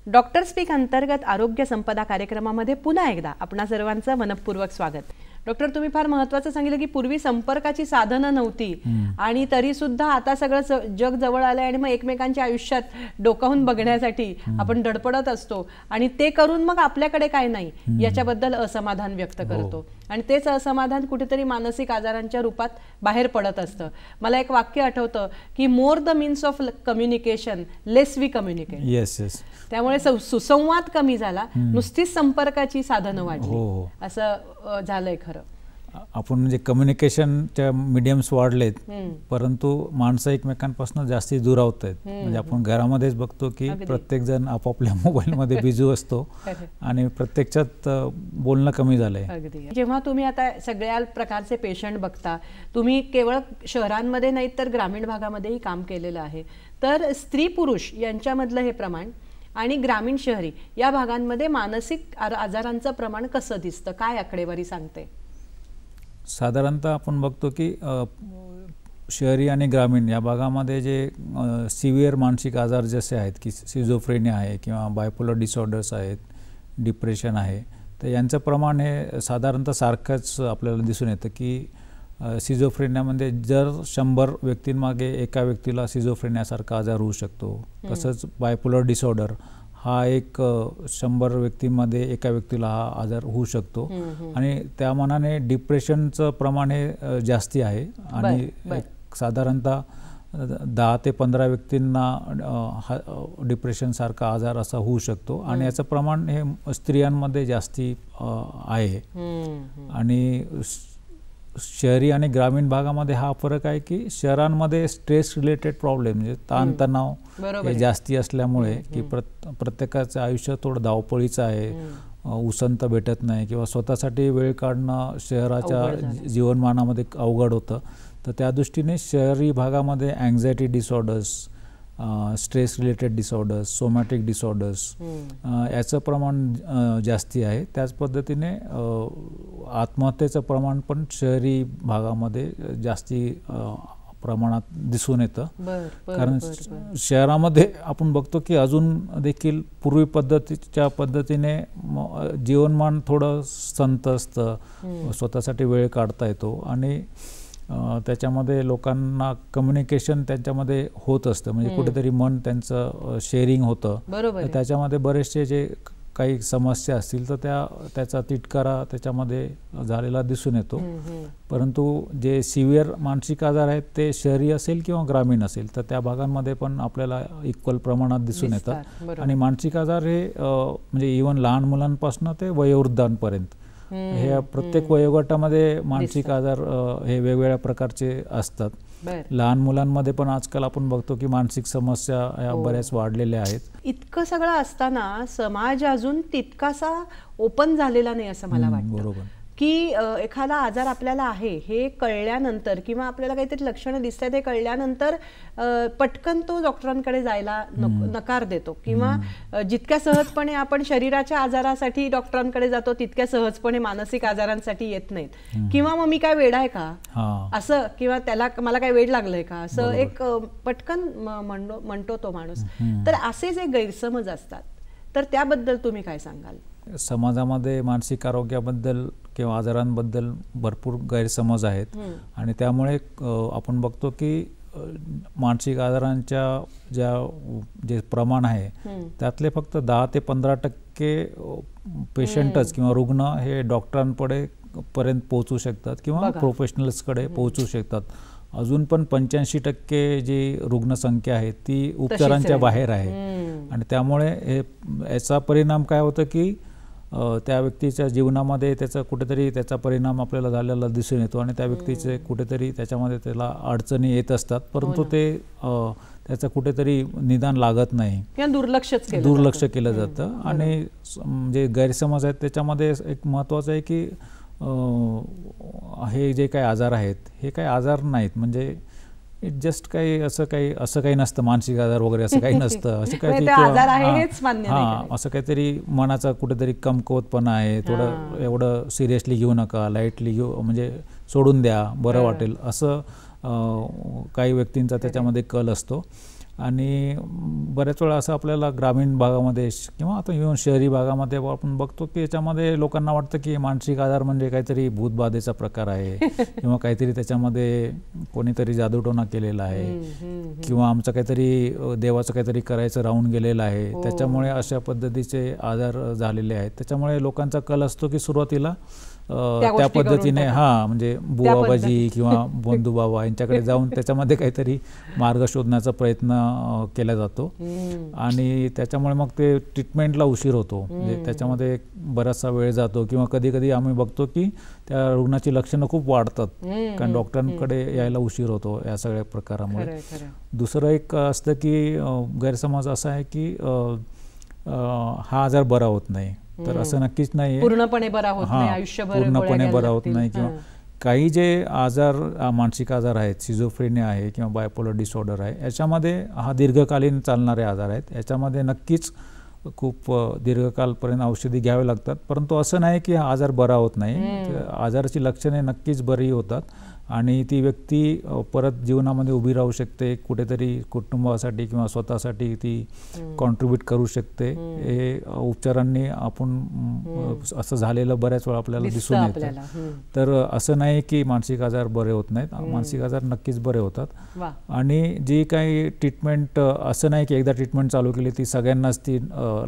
Speaker 1: डॉक्टर स्पीक अंतर्गत आरोग्य संपदा कार्यक्रमामध्ये पुन्हा एकदा आपणा सर्वांचं मनपूर्वक स्वागत. डॉक्टर, तुम्ही फार महत्त्वाचं सांगितलं की पूर्वी संपर्काची साधनं नव्हती आणि तरी सुद्धा आता सगळं जग जवळ आलंय आणि मग एकमेकांच्या आयुष्यात डोकावून बघण्यासाठी आपण धडपडत असतो आणि ते करून मग आपल्याकडे काय नाही याच्याबद्दल असमाधान व्यक्त करतो आणि तेच असमाधान कुठेतरी मानसिक आजारांच्या रूपात बाहेर पडत असतं. मला एक वाक्य आठवतं की more the means of communication less we communicate.
Speaker 2: Yes yes.
Speaker 1: त्यामुळे सुसंवाद कमी झाला, नुसतीच संपर्काची साधनं वाढली, असं झालंय खरं.
Speaker 2: आपण म्हणजे कम्युनिकेशनच्या मीडियम्स वाढलेत, परंतु माणसं एकमेकांपासून जास्ती दुरावत आहेत. म्हणजे आपण घरामध्येच बघतो की प्रत्येक जण आपापल्या मोबाईलमध्ये बिझी असतो आणि प्रत्यक्षात बोलणं कमी झालंय.
Speaker 1: अगदी. जेव्हा तुम्ही आता सगळ्या प्रकारचे पेशंट बघता, तुम्ही केवळ शहरांमध्ये नाही तर ग्रामीण भागामध्येही काम केलेलं आहे, तर स्त्री पुरुष यांच्यामधलं हे प्रमाण आणि ग्रामीण शहरी या भागांमध्ये मानसिक आजारांचं प्रमाण कसं दिसतं, काय आकडेवारी सांगते?
Speaker 2: साधारणतः आपण बघतो की शहरी आणि ग्रामीण या भागामध्ये जे सिव्हिअर मानसिक आजार जसे आहेत की सिझोफ्रेनिया आहे किंवा बायपोलर डिसऑर्डर्स आहेत, डिप्रेशन आहे, तर यांचं प्रमाण हे साधारणतः सारखंच आपल्याला दिसून येतं की सिझोफ्रेनियामध्ये जर 100 व्यक्तींमागे एका व्यक्तीला सिझोफ्रेनियासारखा आजार होऊ शकतो. तसंच बायपोलर डिसऑर्डर हा एक 100 व्यक्तींमध्ये एका व्यक्तीला हा आजार होऊ शकतो आणि त्या मानाने डिप्रेशनचं प्रमाण हे जास्ती आहे आणि साधारणतः 10 ते 15 व्यक्तींना हा डिप्रेशनसारखा आजार असा होऊ शकतो आणि याचं प्रमाण हे स्त्रियांमध्ये जास्ती आहे. आणि शहरी आणि ग्रामीण भागामध्ये हा फरक आहे की शहरांमध्ये स्ट्रेस रिलेटेड प्रॉब्लेम म्हणजे ताणतणाव हे जास्ती असल्यामुळे की प्रत्येकाचं आयुष्य थोडं धावपळीचं आहे, उसंत भेटत नाही किंवा स्वतःसाठी वेळ काढणं शहराच्या जीवनमानामध्ये अवघड होतं. तर त्या दृष्टीने शहरी भागामध्ये anxiety disorders, stress related disorders, somatic disorders याचं प्रमाण जास्ती आहे. त्याच पद्धतीने आत्महत्येचं प्रमाण पण शहरी भागामध्ये जास्ती प्रमाणात दिसून येतं. कारण शहरामध्ये आपण बघतो की अजून देखील पूर्वी पद्धतीने जीवनमान थोडं संत असतं, स्वतःसाठी वेळ काढता येतो आणि त्याच्यामध्ये लोकांना कम्युनिकेशन त्यांच्यामध्ये होत असतं. म्हणजे कुठेतरी मन त्यांचं शेअरिंग होतं. त्याच्यामध्ये बरेचसे जे काही समस्या असतील तर त्याचा तिटकारा त्याच्यामध्ये झालेला दिसून येतो. परंतु जे सिव्हिअर मानसिक आजार आहेत ते शहरी असेल किंवा ग्रामीण असेल तर त्या भागांमध्ये पण आपल्याला इक्वल प्रमाणात दिसून येतात. आणि मानसिक आजार हे म्हणजे इव्हन लहान मुलांपासून ते वयोवृद्धांपर्यंत हे प्रत्येक वयोगटामध्ये मानसिक आजार हे वेगवेगळ्या प्रकारचे असतात. लहान मुलांमध्ये पण आजकाल आपण बघतो की मानसिक समस्या या बऱ्याच वाढलेल्या आहेत.
Speaker 1: इतकं सगळं असताना समाज अजून तितकासा ओपन झालेला नाही असं मला वाटतं.
Speaker 2: बरोबर.
Speaker 1: की एखादा आजार आपल्याला आहे हे कळल्यानंतर किंवा आपल्याला काहीतरी लक्षणं दिसतात हे कळल्यानंतर पटकन तो डॉक्टरांकडे जायला नकार देतो किंवा जितक्या सहजपणे आपण शरीराच्या आजारासाठी डॉक्टरांकडे जातो तितक्या सहजपणे मानसिक आजारांसाठी येत नाहीत. किंवा मग मी काय वेड आहे का असं, किंवा त्याला मला काय वेड लागलंय का असं एक पटकन म्हणतो तो माणूस. तर असे जे गैरसमज असतात तर त्याबद्दल तुम्ही काय सांगाल?
Speaker 2: समाजामध्ये मानसिक आरोग्याबद्दल किंवा आजारांबद्दल भरपूर गैरसमज आहेत आणि त्यामुळे आपण बघतो की मानसिक आजारांच्या जे प्रमाण आहे त्यातले फक्त 10 ते 15% पेशंटच किंवा रुग्ण हे डॉक्टरांपर्यंत पोहोचू शकतात किंवा प्रोफेशनल्सकडे पोहोचू शकतात. अजून पण 85% जी रुग्णसंख्या आहे ती उपचारांच्या बाहेर आहे आणि त्यामुळे याचा परिणाम काय होतं की त्या व्यक्तीच्या जीवनामध्ये त्याचा परिणाम आपल्याला झालेला दिसून येतो आणि त्या व्यक्तीचे कुठेतरी त्याच्यामध्ये त्याला अडचणी येत असतात, परंतु ते त्याचं कुठेतरी निदान लागत नाही
Speaker 1: किंवा दुर्लक्ष केलं
Speaker 2: जातं. आणि जे गैरसमज आहेत त्याच्यामध्ये एक महत्त्वाचं आहे की हे जे काही आजार आहेत हे काही आजार नाहीत. म्हणजे जस्ट असं काही नसतं, मानसिक आजार वगैरे असं काही नसतं, असं काहीतरी असं काहीतरी मनाचा कुठेतरी कमकुवतपणा आहे, थोडं एवढं सिरियसली घेऊ नका, लाईटली घेऊ, म्हणजे सोडून द्या, बरं वाटेल, असं काही व्यक्तींचा त्याच्यामध्ये कल असतो. आणि बऱ्याच वेळा असं आपल्याला ग्रामीण भागामध्ये किंवा आता इव्हन शहरी भागामध्ये आपण बघतो की याच्यामध्ये लोकांना वाटतं की मानसिक आजार म्हणजे काहीतरी भूतबाधेचा प्रकार आहे किंवा काहीतरी त्याच्यामध्ये कोणीतरी जादूटोणा केलेला आहे किंवा आमचं काहीतरी देवाचं काहीतरी करायचं राहून गेलेलं आहे, त्याच्यामुळे अशा पद्धतीचे आजार झालेले आहेत. त्याच्यामुळे लोकांचा कल असतो की सुरुवातीला त्या पद्धतीने म्हणजे बुवाबाजी किंवा बंधू बाबा यांच्याकडे जाऊन त्याच्यामध्ये काहीतरी मार्ग शोधण्याचा प्रयत्न केला जातो आणि त्याच्यामुळे मग ते ट्रीटमेंटला उशीर होतो, म्हणजे त्याच्यामध्ये बराचसा वेळ जातो किंवा कधी कधी आम्ही बघतो की त्या रुग्णाची लक्षणं खूप वाढतात कारण डॉक्टरांकडे यायला उशीर होतो या सगळ्या प्रकारामुळे. दुसरं एक असतं की गैरसमज असा आहे की हा आजार बरा होत नाही, तर असं नक्कीच नाही,
Speaker 1: पूर्णपणे बरा होत नाही, आयुष्यभर
Speaker 2: पूर्णपणे बरा होत नाही. किंवा काही जे आजार मानसिक आजार आहेत, सिझोफ्रेनिया आहे किंवा बायपोलर डिसऑर्डर आहे, याच्यामध्ये हा दीर्घकालीन चालणारे आजार आहेत, याच्यामध्ये नक्कीच खूप दीर्घकालपर्यंत औषधी घ्यावे लागतात. परंतु असं नाही की हा आजार बरा होत नाही, आजाराची लक्षणे नक्कीच बरी होतात आणि ती व्यक्ती परत जीवनामध्ये उभी राहू शकते, कुठेतरी कुटुंबासाठी किंवा स्वतःसाठी ती कॉन्ट्रीब्यूट करू शकते. हे उपचारांनी आपण असं झालेलं बऱ्याच वेळा आपल्याला दिसून येतं. तर असं नाही की मानसिक आजार बरे होत नाहीत, मानसिक आजार नक्कीच बरे होतात. आणि जी काही ट्रीटमेंट असं नाही की एकदा ट्रीटमेंट चालू केली ती सगळ्यांनाच ती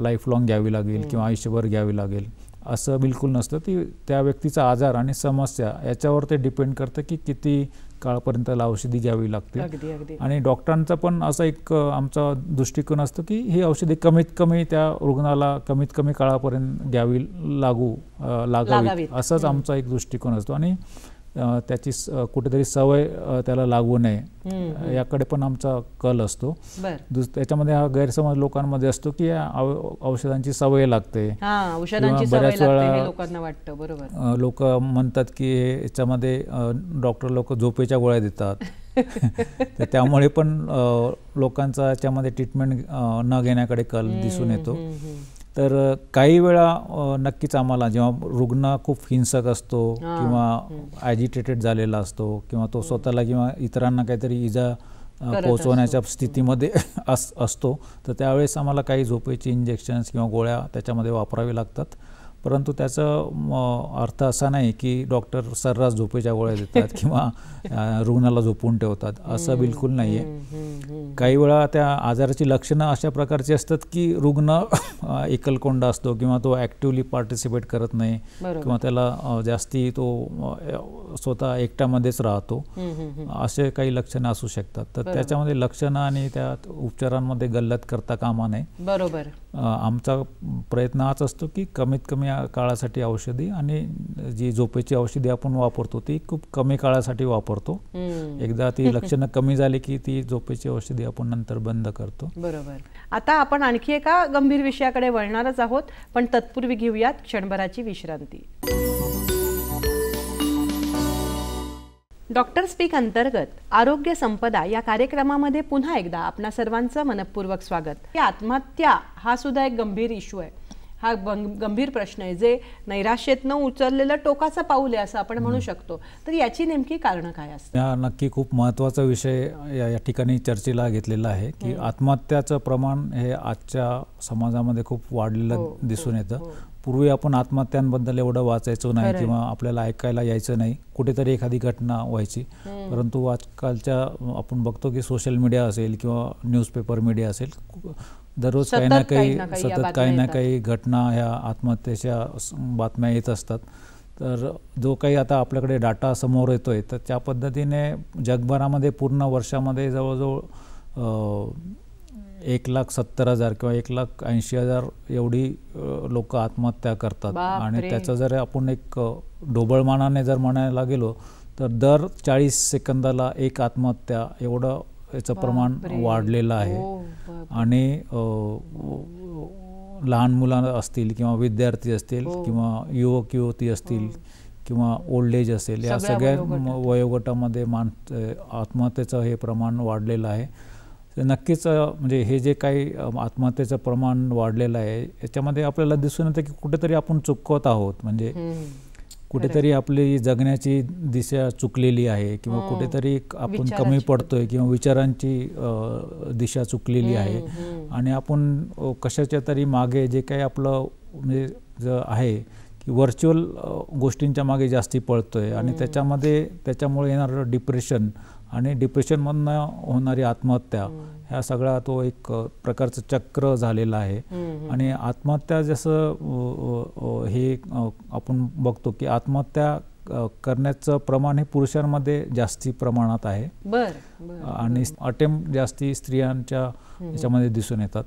Speaker 2: लाईफ लॉंग घ्यावी लागेल किंवा आयुष्यभर घ्यावी लागेल, असं बिलकुल नसतं. ती त्या व्यक्तीचा आजार आणि समस्या याच्यावर ते डिपेंड करतं की किती काळपर्यंत त्याला औषधी घ्यावी लागते. आणि डॉक्टरांचा पण असा एक आमचा दृष्टिकोन असतो की ही औषधी कमीत कमी त्या रुग्णाला कमीत कमी काळापर्यंत घ्यावी लागावी, असाच आमचा एक दृष्टिकोन असतो. आणि त्याची कुठेतरी सवय त्याला लागू नये याकडे पण आमचा कल असतो. त्याच्यामध्ये हा गैरसमज लोकांमध्ये असतो की या औषधांची सवय लागते,
Speaker 1: बऱ्याच वेळा
Speaker 2: लोक म्हणतात की याच्यामध्ये डॉक्टर लोक झोपेच्या गोळ्या देतात तर त्यामुळे पण लोकांचा याच्यामध्ये ट्रीटमेंट न घेण्याकडे कल दिसून येतो. तर काही वेळा नक्कीच आम्हाला जेव्हा रुग्ण खूप हिंसक असतो किंवा ॲजिटेटेड झालेला असतो किंवा तो स्वतःला किंवा इतरांना काहीतरी इजा पोहोचवण्याच्या स्थितीमध्ये असतो, तर त्यावेळेस आम्हाला काही झोपेची इंजेक्शन्स किंवा गोळ्या त्याच्यामध्ये वापरावी लागतात. परंतु त्याचा अर्थ असा नाही की डॉक्टर सर्रास झोपेच्या गोळ्या देतात किंवा रुग्णाला झोपून ठेवतात, असं बिलकुल नाही आहे. काही वेळा त्या आजाराची लक्षणं अशा प्रकारची असतात की रुग्ण एकलकोंडा असतो किंवा तो ॲक्टिव्हली पार्टिसिपेट करत नाही किंवा त्याला जास्ती तो स्वतः एकट्यामध्येच राहतो, असे काही लक्षणं असू शकतात. तर त्याच्यामध्ये लक्षणं आणि त्या उपचारांमध्ये गल्लत करता कामा नये.
Speaker 1: बरोबर.
Speaker 2: आमचा प्रयत्न हाच असतो की कमीत कमी काळासाठी औषधी आणि जी झोपेची औषधी आपण वापरतो ती खूप कमी काळासाठी वापरतो. एकदा ती लक्षणं कमी झाली की ती झोपेची औषधी आपण नंतर बंद करतो.
Speaker 1: बरोबर. आता आपण आणखी एका गंभीर विषयाकडे वळणारच आहोत, पण तत्पूर्वी घेऊयात क्षणभराची विश्रांती. डॉक्टर स्पीक अंतर्गत आरोग्य संपदा या कार्यक्रमामध्ये पुन्हा एकदा आपणा सर्वांचं मनपूर्वक स्वागत. आत्महत्या हा सुद्धा एक गंभीर इश्यू आहे, हा गंभीर प्रश्न आहे, जे नैराश्येतनं उचललेलं टोकाचं पाऊल आहे असं आपण म्हणू शकतो. तर याची नेमकी कारणं काय असतात?
Speaker 2: नक्की खूप महत्त्वाचा विषय या ठिकाणी चर्चेला घेतलेला आहे की आत्महत्याचं प्रमाण हे आजच्या समाजामध्ये खूप वाढलेलं दिसून येतं. पूर्वी आपण आत्महत्यांबद्दल एवढं वाचायचो नाही किंवा आपल्याला ऐकायला यायचं नाही, कुठेतरी एखादी घटना व्हायची. परंतु आजकालच्या आपण बघतो की सोशल मीडिया असेल किंवा न्यूजपेपर मीडिया असेल, दररोज काही ना काही सतत काही ना काही घटना ह्या आत्महत्येच्या बातम्या येत असतात. तर जो काही आता आपल्याकडे डाटा समोर येतोय तर त्या पद्धतीने जगभरामध्ये पूर्ण वर्षामध्ये जवळजवळ 1,70,000 किंवा 1,80,000 एवढी लोक आत्महत्या करतात. आणि त्याचं जर आपण एक ढोबळमानाने जर म्हणायला गेलो तर दर 40 सेकंदाला एक आत्महत्या एवढं याचं प्रमाण वाढलेलं आहे. आणि लहान मुलं असतील किंवा विद्यार्थी असतील किंवा युवक युवती असतील किंवा ओल्ड एज असेल, या सगळ्या वयोगटामध्ये आत्महत्येचं हे प्रमाण वाढलेलं आहे. नक्कीच म्हणजे हे जे काही आत्महत्येचं प्रमाण वाढलेलं आहे याच्यामध्ये आपल्याला दिसून येतं की कुठेतरी आपण चुकवत आहोत. म्हणजे कुठेतरी आपली जगण्याची दिशा चुकलेली आहे किंवा कुठेतरी आपण कमी पडतोय किंवा विचारांची दिशा चुकलेली आहे आणि आपण कशाच्या तरी मागे जे काही आपलं म्हणजे आहे की व्हर्च्युअल गोष्टींच्या मागे जास्ती पळतोय आणि त्याच्यामुळे येणारं डिप्रेशन आणि डिप्रेशनमधनं होणारी आत्महत्या, ह्या सगळा तो एक प्रकारचं चक्र झालेलं आहे. आणि आत्महत्या जसं हे आपण बघतो की आत्महत्या करण्याचं प्रमाण हे पुरुषांमध्ये जास्ती प्रमाणात आहे आणि अटेम्प्ट जास्ती स्त्रियांच्या याच्यामध्ये दिसून येतात.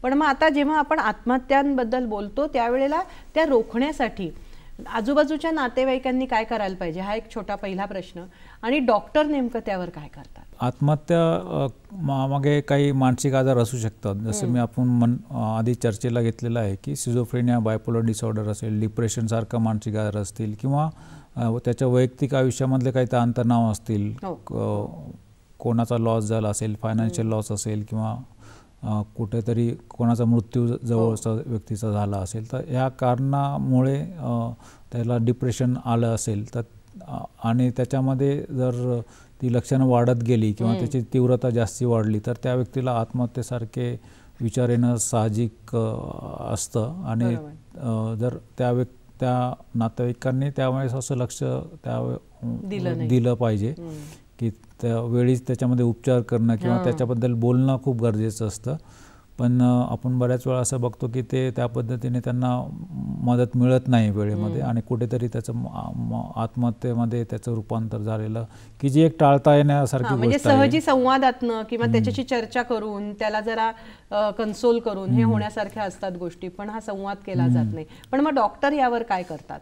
Speaker 1: पण मग आता जेव्हा आपण आत्महत्यांबद्दल बोलतो त्यावेळेला त्या रोखण्यासाठी आजूबाजूच्या नातेवाईकांनी काय करायला पाहिजे, हा एक छोटा पहिला प्रश्न. आणि डॉक्टर नेमकं त्यावर काय करतात?
Speaker 2: आत्महत्या मागे काही मानसिक आजार असू शकतात, जसं मी आपण आधी चर्चेला घेतलेलं आहे की सिझोफ्रेनिया, बायपोलर डिसऑर्डर असेल, डिप्रेशनसारखा मानसिक आजार असतील किंवा त्याच्या वैयक्तिक आयुष्यामधले काही ताणतणाव असतील, कोणाचा लॉस झाला असेल, फायनान्शियल लॉस असेल किंवा कुठेतरी कोणाचा मृत्यू जवळचा व्यक्तीचा झाला असेल, तर ह्या कारणामुळे त्याला डिप्रेशन आलं असेल तर आणि त्याच्यामध्ये जर ती लक्षणं वाढत गेली किंवा त्याची तीव्रता जास्ती वाढली तर त्या व्यक्तीला आत्महत्येसारखे विचार येणं साहजिक असतं. आणि जर त्या नातेवाईकांनी त्यावेळेस असं लक्ष दिलं पाहिजे की त्यावेळीच त्याच्यामध्ये उपचार करणं किंवा त्याच्याबद्दल बोलणं खूप गरजेचं असतं. पण आपण बऱ्याच वेळा असं बघतो की त्या पद्धतीने त्यांना मदत मिळत नाही वेळेमध्ये आणि कुठेतरी त्याचं आत्महत्येमध्ये त्याचं रूपांतर झालेलं की जी एक टाळता येण्यासारखी गोष्ट आहे.
Speaker 1: सहजी संवादातनं किंवा त्याच्याशी चर्चा करून त्याला जरा कन्सोल करून हे होण्यासारख्या असतात गोष्टी, पण हा संवाद केला जात नाही. पण मग डॉक्टर यावर काय करतात?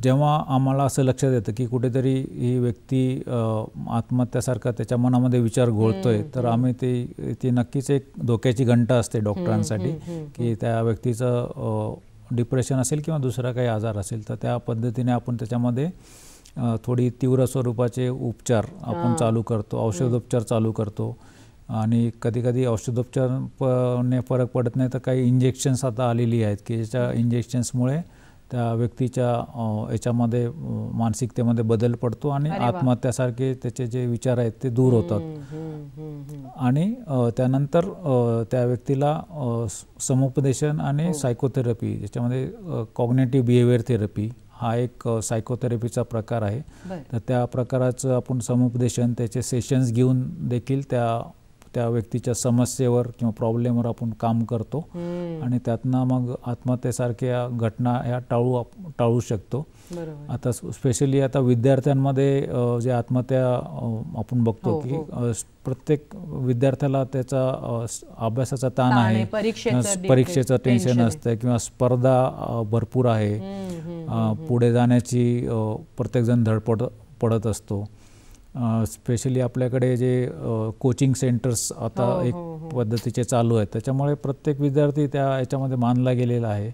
Speaker 2: जेव्हा आम्हाला असं लक्षात येतं की कुठेतरी ही व्यक्ती आत्महत्यासारखा त्याच्या मनामध्ये विचार घोळतोय, तर आम्ही ती नक्कीच एक धोक्याची घंटा असते डॉक्टरांसाठी की त्या व्यक्तीचं डिप्रेशन असेल किंवा दुसरा काही आजार असेल तर त्या पद्धतीने आपण त्याच्यामध्ये थोडी तीव्र स्वरूपाचे उपचार आपण चालू करतो, औषधोपचार चालू करतो. आणि कधीकधी औषधोपचाराने फरक पडत नाही तर काही इंजेक्शन्स आता आलेली आहेत की ज्याच्या इंजेक्शन्समुळे त्या व्यक्तीच्या याच्यामध्ये मानसिकतेमध्ये बदल पडतो आणि आत्महत्यासारखे त्याचे जे विचार आहेत ते दूर होतात. आणि त्यानंतर त्या व्यक्तीला समुपदेशन आणि सायकोथेरपी, ज्याच्यामध्ये कॉग्नेटिव्ह बिहेवियर थेरपी हा एक सायकोथेरपीचा प्रकार आहे. तर त्या प्रकाराचं आपण समुपदेशन, त्याचे सेशन्स घेऊन देखील त्या व्यक्तीच्या समस्येवर किंवा प्रॉब्लेमवर आपण काम करतो आणि त्यातनं मग आत्महत्येसारख्या घटना ह्या टाळू शकतो. आता स्पेशली आता विद्यार्थ्यांमध्ये जे आत्महत्या आपण बघतो की प्रत्येक विद्यार्थ्याला त्याचा अभ्यासाचा ताण आहे, परीक्षेचं टेन्शन असतं किंवा स्पर्धा भरपूर आहे, पुढे जाण्याची प्रत्येकजण धडपड पडत असतो. स्पेशली आपल्याकडे जे कोचिंग सेंटर्स आता एक पद्धतीचे चालू आहेत, त्याच्यामुळे प्रत्येक विद्यार्थी याच्यामध्ये मानला गेलेला आहे.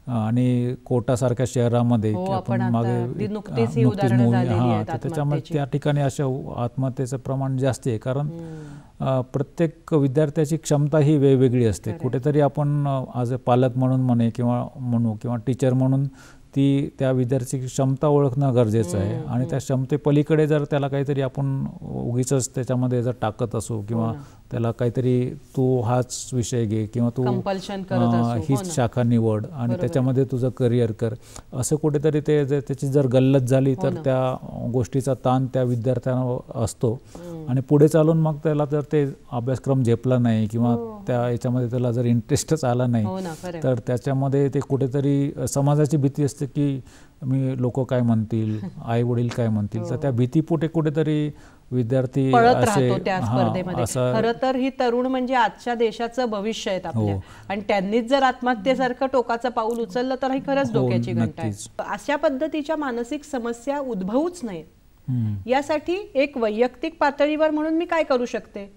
Speaker 2: आणि कोटासारख्या शहरामध्ये आपण मागे नुकतीच मूवी त्याच्यामध्ये त्या ठिकाणी अशा आत्महत्येचं प्रमाण जास्त आहे, कारण प्रत्येक विद्यार्थ्याची क्षमता ही वेगवेगळी असते. कुठेतरी आपण ॲज अ पालक म्हणून किंवा टीचर म्हणून त्या विद्यार्थ्याची क्षमता ओळखणं गरजेचं आहे. आणि त्या क्षमतेपलीकडे जर त्याला काहीतरी आपण उगीच त्याच्यामध्ये जर टाकत असू किंवा त्याला काहीतरी तू हाच विषय घे किंवा तू हीच शाखा निवड आणि त्याच्यामध्ये तुझं करिअर कर, असं कुठेतरी त्याची जर गल्लत झाली तर त्या गोष्टीचा ताण त्या विद्यार्थ्यांना असतो आणि पुढे चालून मग त्याला जर ते अभ्यासक्रम झेपला नाही किंवा त्या याच्यामध्ये त्याला जर इंटरेस्टच आला नाही तर त्याच्यामध्ये ते कुठेतरी समाजाची भीती असते की लोक काय म्हणतील, आई वडील काय म्हणतील, तर त्या भीतीपोटे कुठेतरी विद्यार्थी
Speaker 1: खरं तर ही तरुण म्हणजे आजच्या देशाचं भविष्य आहेत आपल्या, आणि त्यांनीच जर आत्महत्येसारखं टोकाचं पाऊल उचललं तर ही खरंच धोक्याची घंटा आहे. अशा पद्धतीच्या मानसिक समस्या उद्भवूच नाहीत यासाठी एक वैयक्तिक पातळीवर म्हणून मी काय करू शकते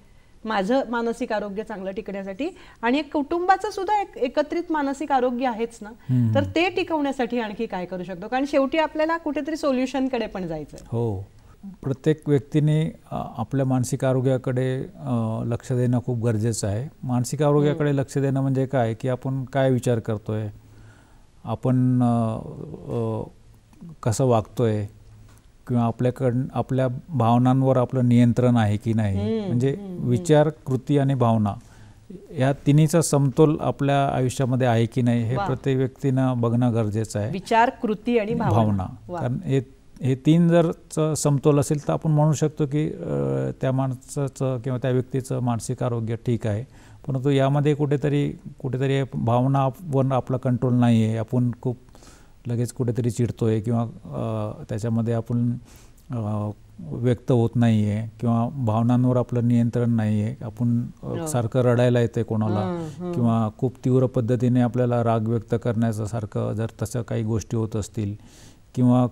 Speaker 1: माझं मानसिक आरोग्य चांगलं टिकण्यासाठी आणि एक कुटुंबाचं सुद्धा एक एकत्रित मानसिक आरोग्य आहेच ना, तर ते टिकवण्यासाठी आणखी काय करू शकतो? कारण शेवटी आपल्याला कुठेतरी सोल्युशनकडे पण जायचं.
Speaker 2: हो, प्रत्येक व्यक्तीने आपल्या मानसिक आरोग्याकडे लक्ष देणं खूप गरजेचं आहे. मानसिक आरोग्याकडे लक्ष देणं म्हणजे काय, की आपण काय विचार करतोय, आपण कसं वागतोय, किंवा आपल्या भावनांवर आपलं नियंत्रण आहे की नाही. म्हणजे विचार, कृती आणि भावना या तिन्हीचा समतोल आपल्या आयुष्यामध्ये आहे की नाही हे प्रत्येक व्यक्तीनं बघणं गरजेचं आहे.
Speaker 1: विचार, कृती आणि भावना.
Speaker 2: कारण हे तीन जर समतोल असेल तर आपण म्हणू शकतो की त्या माणसाचं किंवा त्या व्यक्तीचं मानसिक आरोग्य ठीक आहे. परंतु यामध्ये कुठेतरी भावनावर आपला कंट्रोल नाही आहे, आपण खूप लगेच कुठेतरी चिडतोय किंवा त्याच्यामध्ये आपण व्यक्त होत नाही आहे, किंवा भावनांवर आपलं नियंत्रण नाही आहे, आपण सारखं रडायला येते कोणाला, किंवा खूप तीव्र पद्धतीने आपल्याला राग व्यक्त करण्याचं सारखं जर तसं काही गोष्टी होत असतील, किंवा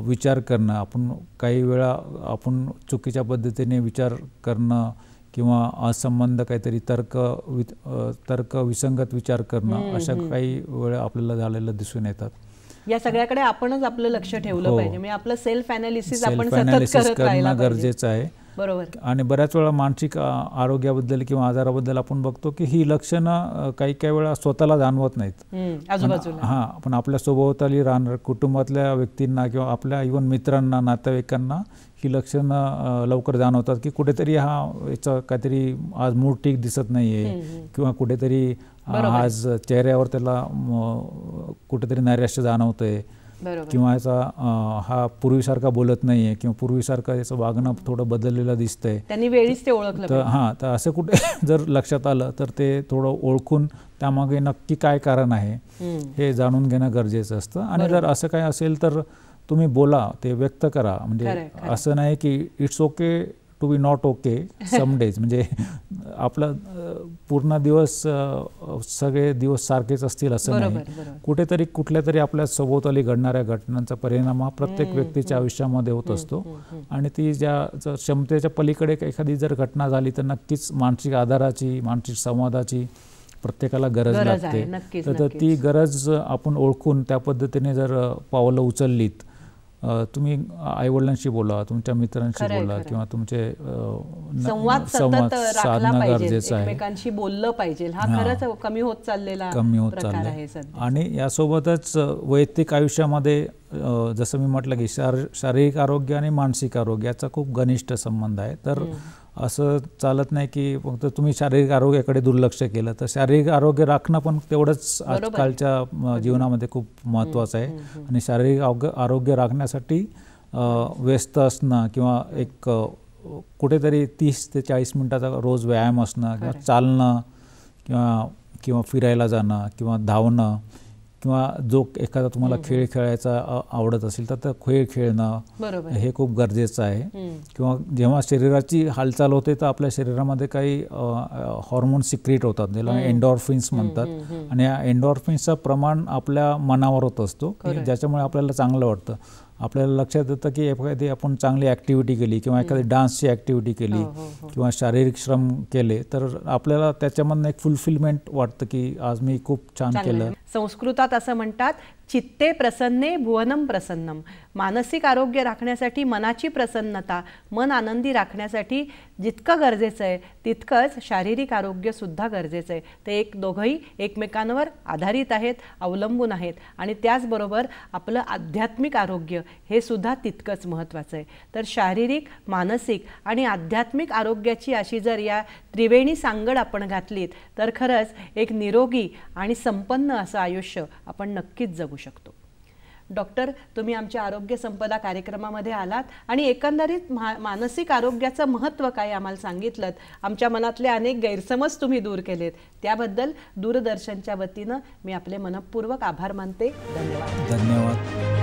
Speaker 2: विचार करणं, आपण काही वेळा आपण चुकीच्या पद्धतीने विचार करणं, किंवा असंबंध काहीतरी तर्क विसंगत विचार करणं, अशा काही वेळा आपल्याला झालेलं दिसून येतात.
Speaker 1: या सगळ्याकडे आपणच आपलं लक्ष ठेवलं पाहिजे. म्हणजे आपलं सेल्फ ॲनालिसिस आपण सतत करत राहिलं
Speaker 2: गरजेचं आहे.
Speaker 1: बरोबर.
Speaker 2: आणि बऱ्याच वेळा मानसिक आरोग्याबद्दल किंवा आजाराबद्दल आपण बघतो की ही लक्षणं काही वेळा स्वतःला जाणवत नाहीत
Speaker 1: आजूबाजूला.
Speaker 2: हां, पण आपल्या सभोवताली राहणार कुटुंबातल्या व्यक्तींना किंवा आपल्या इव्हन मित्रांना, नातेवाईकांना ही लक्षणं लवकर जाणवतात की कुठेतरी याचं काहीतरी आज मूड ठीक दिसत नाही आहे, किंवा कुठेतरी आज चेहऱ्यावर त्याला कुठेतरी नैराश्य जाणवतं आहे, किंवा याचा हा पूर्वीसारखा बोलत नाही आहे, किंवा पूर्वीसारखं याचं वागणं थोडं बदललेलं दिसतंय.
Speaker 1: त्यांनी वेळीच ते ओळखलं.
Speaker 2: तर असं कुठे जर लक्षात आलं तर ते थोडं ओळखून त्यामागे नक्की काय कारण आहे हे जाणून घेणं गरजेचं असतं. आणि जर असं काय असेल तर तुम्ही बोला, ते व्यक्त करा. म्हणजे असं नाही की it's okay to be not okay some days. म्हणजे आपला पूर्ण दिवस सगळे दिवस सारखेच असतील असं नाही. कुठेतरी कुठल्या तरी आपल्या सभोवताली घडणाऱ्या घटनांचा परिणाम हा प्रत्येक व्यक्तीच्या आयुष्यामध्ये होत असतो, आणि ती ज्या क्षमतेच्या पलीकडे एखादी जर घटना झाली तर नक्कीच मानसिक आधाराची, मानसिक संवादाची प्रत्येकाला गरज लागते. तर ती गरज आपण ओळखून त्या पद्धतीने जर पावलं उचललीत, तुम्ही आईवडिलांशी बोला, तुमच्या मित्रांशी बोला, किंवा तुमचे
Speaker 1: संवाद
Speaker 2: साधणं गरजेचं आहे,
Speaker 1: एकमेकांशी बोललं पाहिजे. हा खरंच कमी होत चाललेला आहे.
Speaker 2: आणि यासोबतच वैयक्तिक आयुष्यामध्ये जसं मी म्हटलं की शारीरिक आरोग्य आणि मानसिक आरोग्य याचा खूप घनिष्ठ संबंध आहे. तर असं चालत नाही की फक्त तुम्ही शारीरिक आरोग्याकडे दुर्लक्ष केलं, तर शारीरिक आरोग्य राखणं पण तेवढंच आजकालच्या जीवनामध्ये खूप महत्त्वाचं आहे. आणि शारीरिक आरोग्य राखण्यासाठी व्यस्त असणं, किंवा एक कुठेतरी 30 ते 40 मिनिटाचा रोज व्यायाम असणं, किंवा चालणं, किंवा फिरायला जाणं, किंवा धावणं, किंवा जो एखादा तुम्हाला खेळ खेळायचा आवडत असेल तर खेळ खेळणं हे खूप गरजेचं आहे. किंवा जेव्हा शरीराची हालचाल होते तर आपल्या शरीरामध्ये काही हॉर्मोन सिक्रेट होतात, ज्याला एंडॉर्फिन्स म्हणतात. आणि या एंडॉर्फिन्सचं प्रमाण आपल्या मनावर होत असतो, ज्याच्यामुळे आपल्याला चांगलं वाटतं. आपल्याला लक्षात येतं की एखादी आपण चांगली ॲक्टिव्हिटी केली, किंवा एखादी डान्सची ॲक्टिव्हिटी केली, किंवा शारीरिक श्रम केले, तर आपल्याला त्याच्यामधनं एक फुलफिलमेंट वाटतं की आज मी खूप छान केलं.
Speaker 1: संस्कृतात असं म्हणतात, चित्ते प्रसन्ने भुवनम प्रसन्नम. मानसिक आरोग्य राखण्यासाठी मनाची प्रसन्नता, मन आनंदी राखण्यासाठी जितकं गरजेचं आहे तितकंच शारीरिक आरोग्य सुद्धा गरजेचं आहे. ते दोघंही एकमेकांवर आधारित आहेत, अवलंबून आहेत. आणि त्याचबरोबर आपलं आध्यात्मिक आरोग्य हे सुद्धा तितकंच महत्त्वाचं आहे. तर शारीरिक, मानसिक आणि आध्यात्मिक आरोग्याची अशी जर या त्रिवेणी सांगड आपण घातलीत तर खरंच एक निरोगी आणि संपन्न असं आयुष्य आपण नक्कीच जगू शकतो. डॉक्टर, तुम्ही आमच्या आरोग्य संपदा कार्यक्रमामध्ये आलात आणि एकंदरीत मानसिक आरोग्याचं महत्त्व काय आम्हाला सांगितलं. आमच्या मनातले अनेक गैरसमज तुम्ही दूर केलेत, त्याबद्दल दूरदर्शनच्या वतीनं मी आपले मनःपूर्वक आभार मानते. धन्यवाद.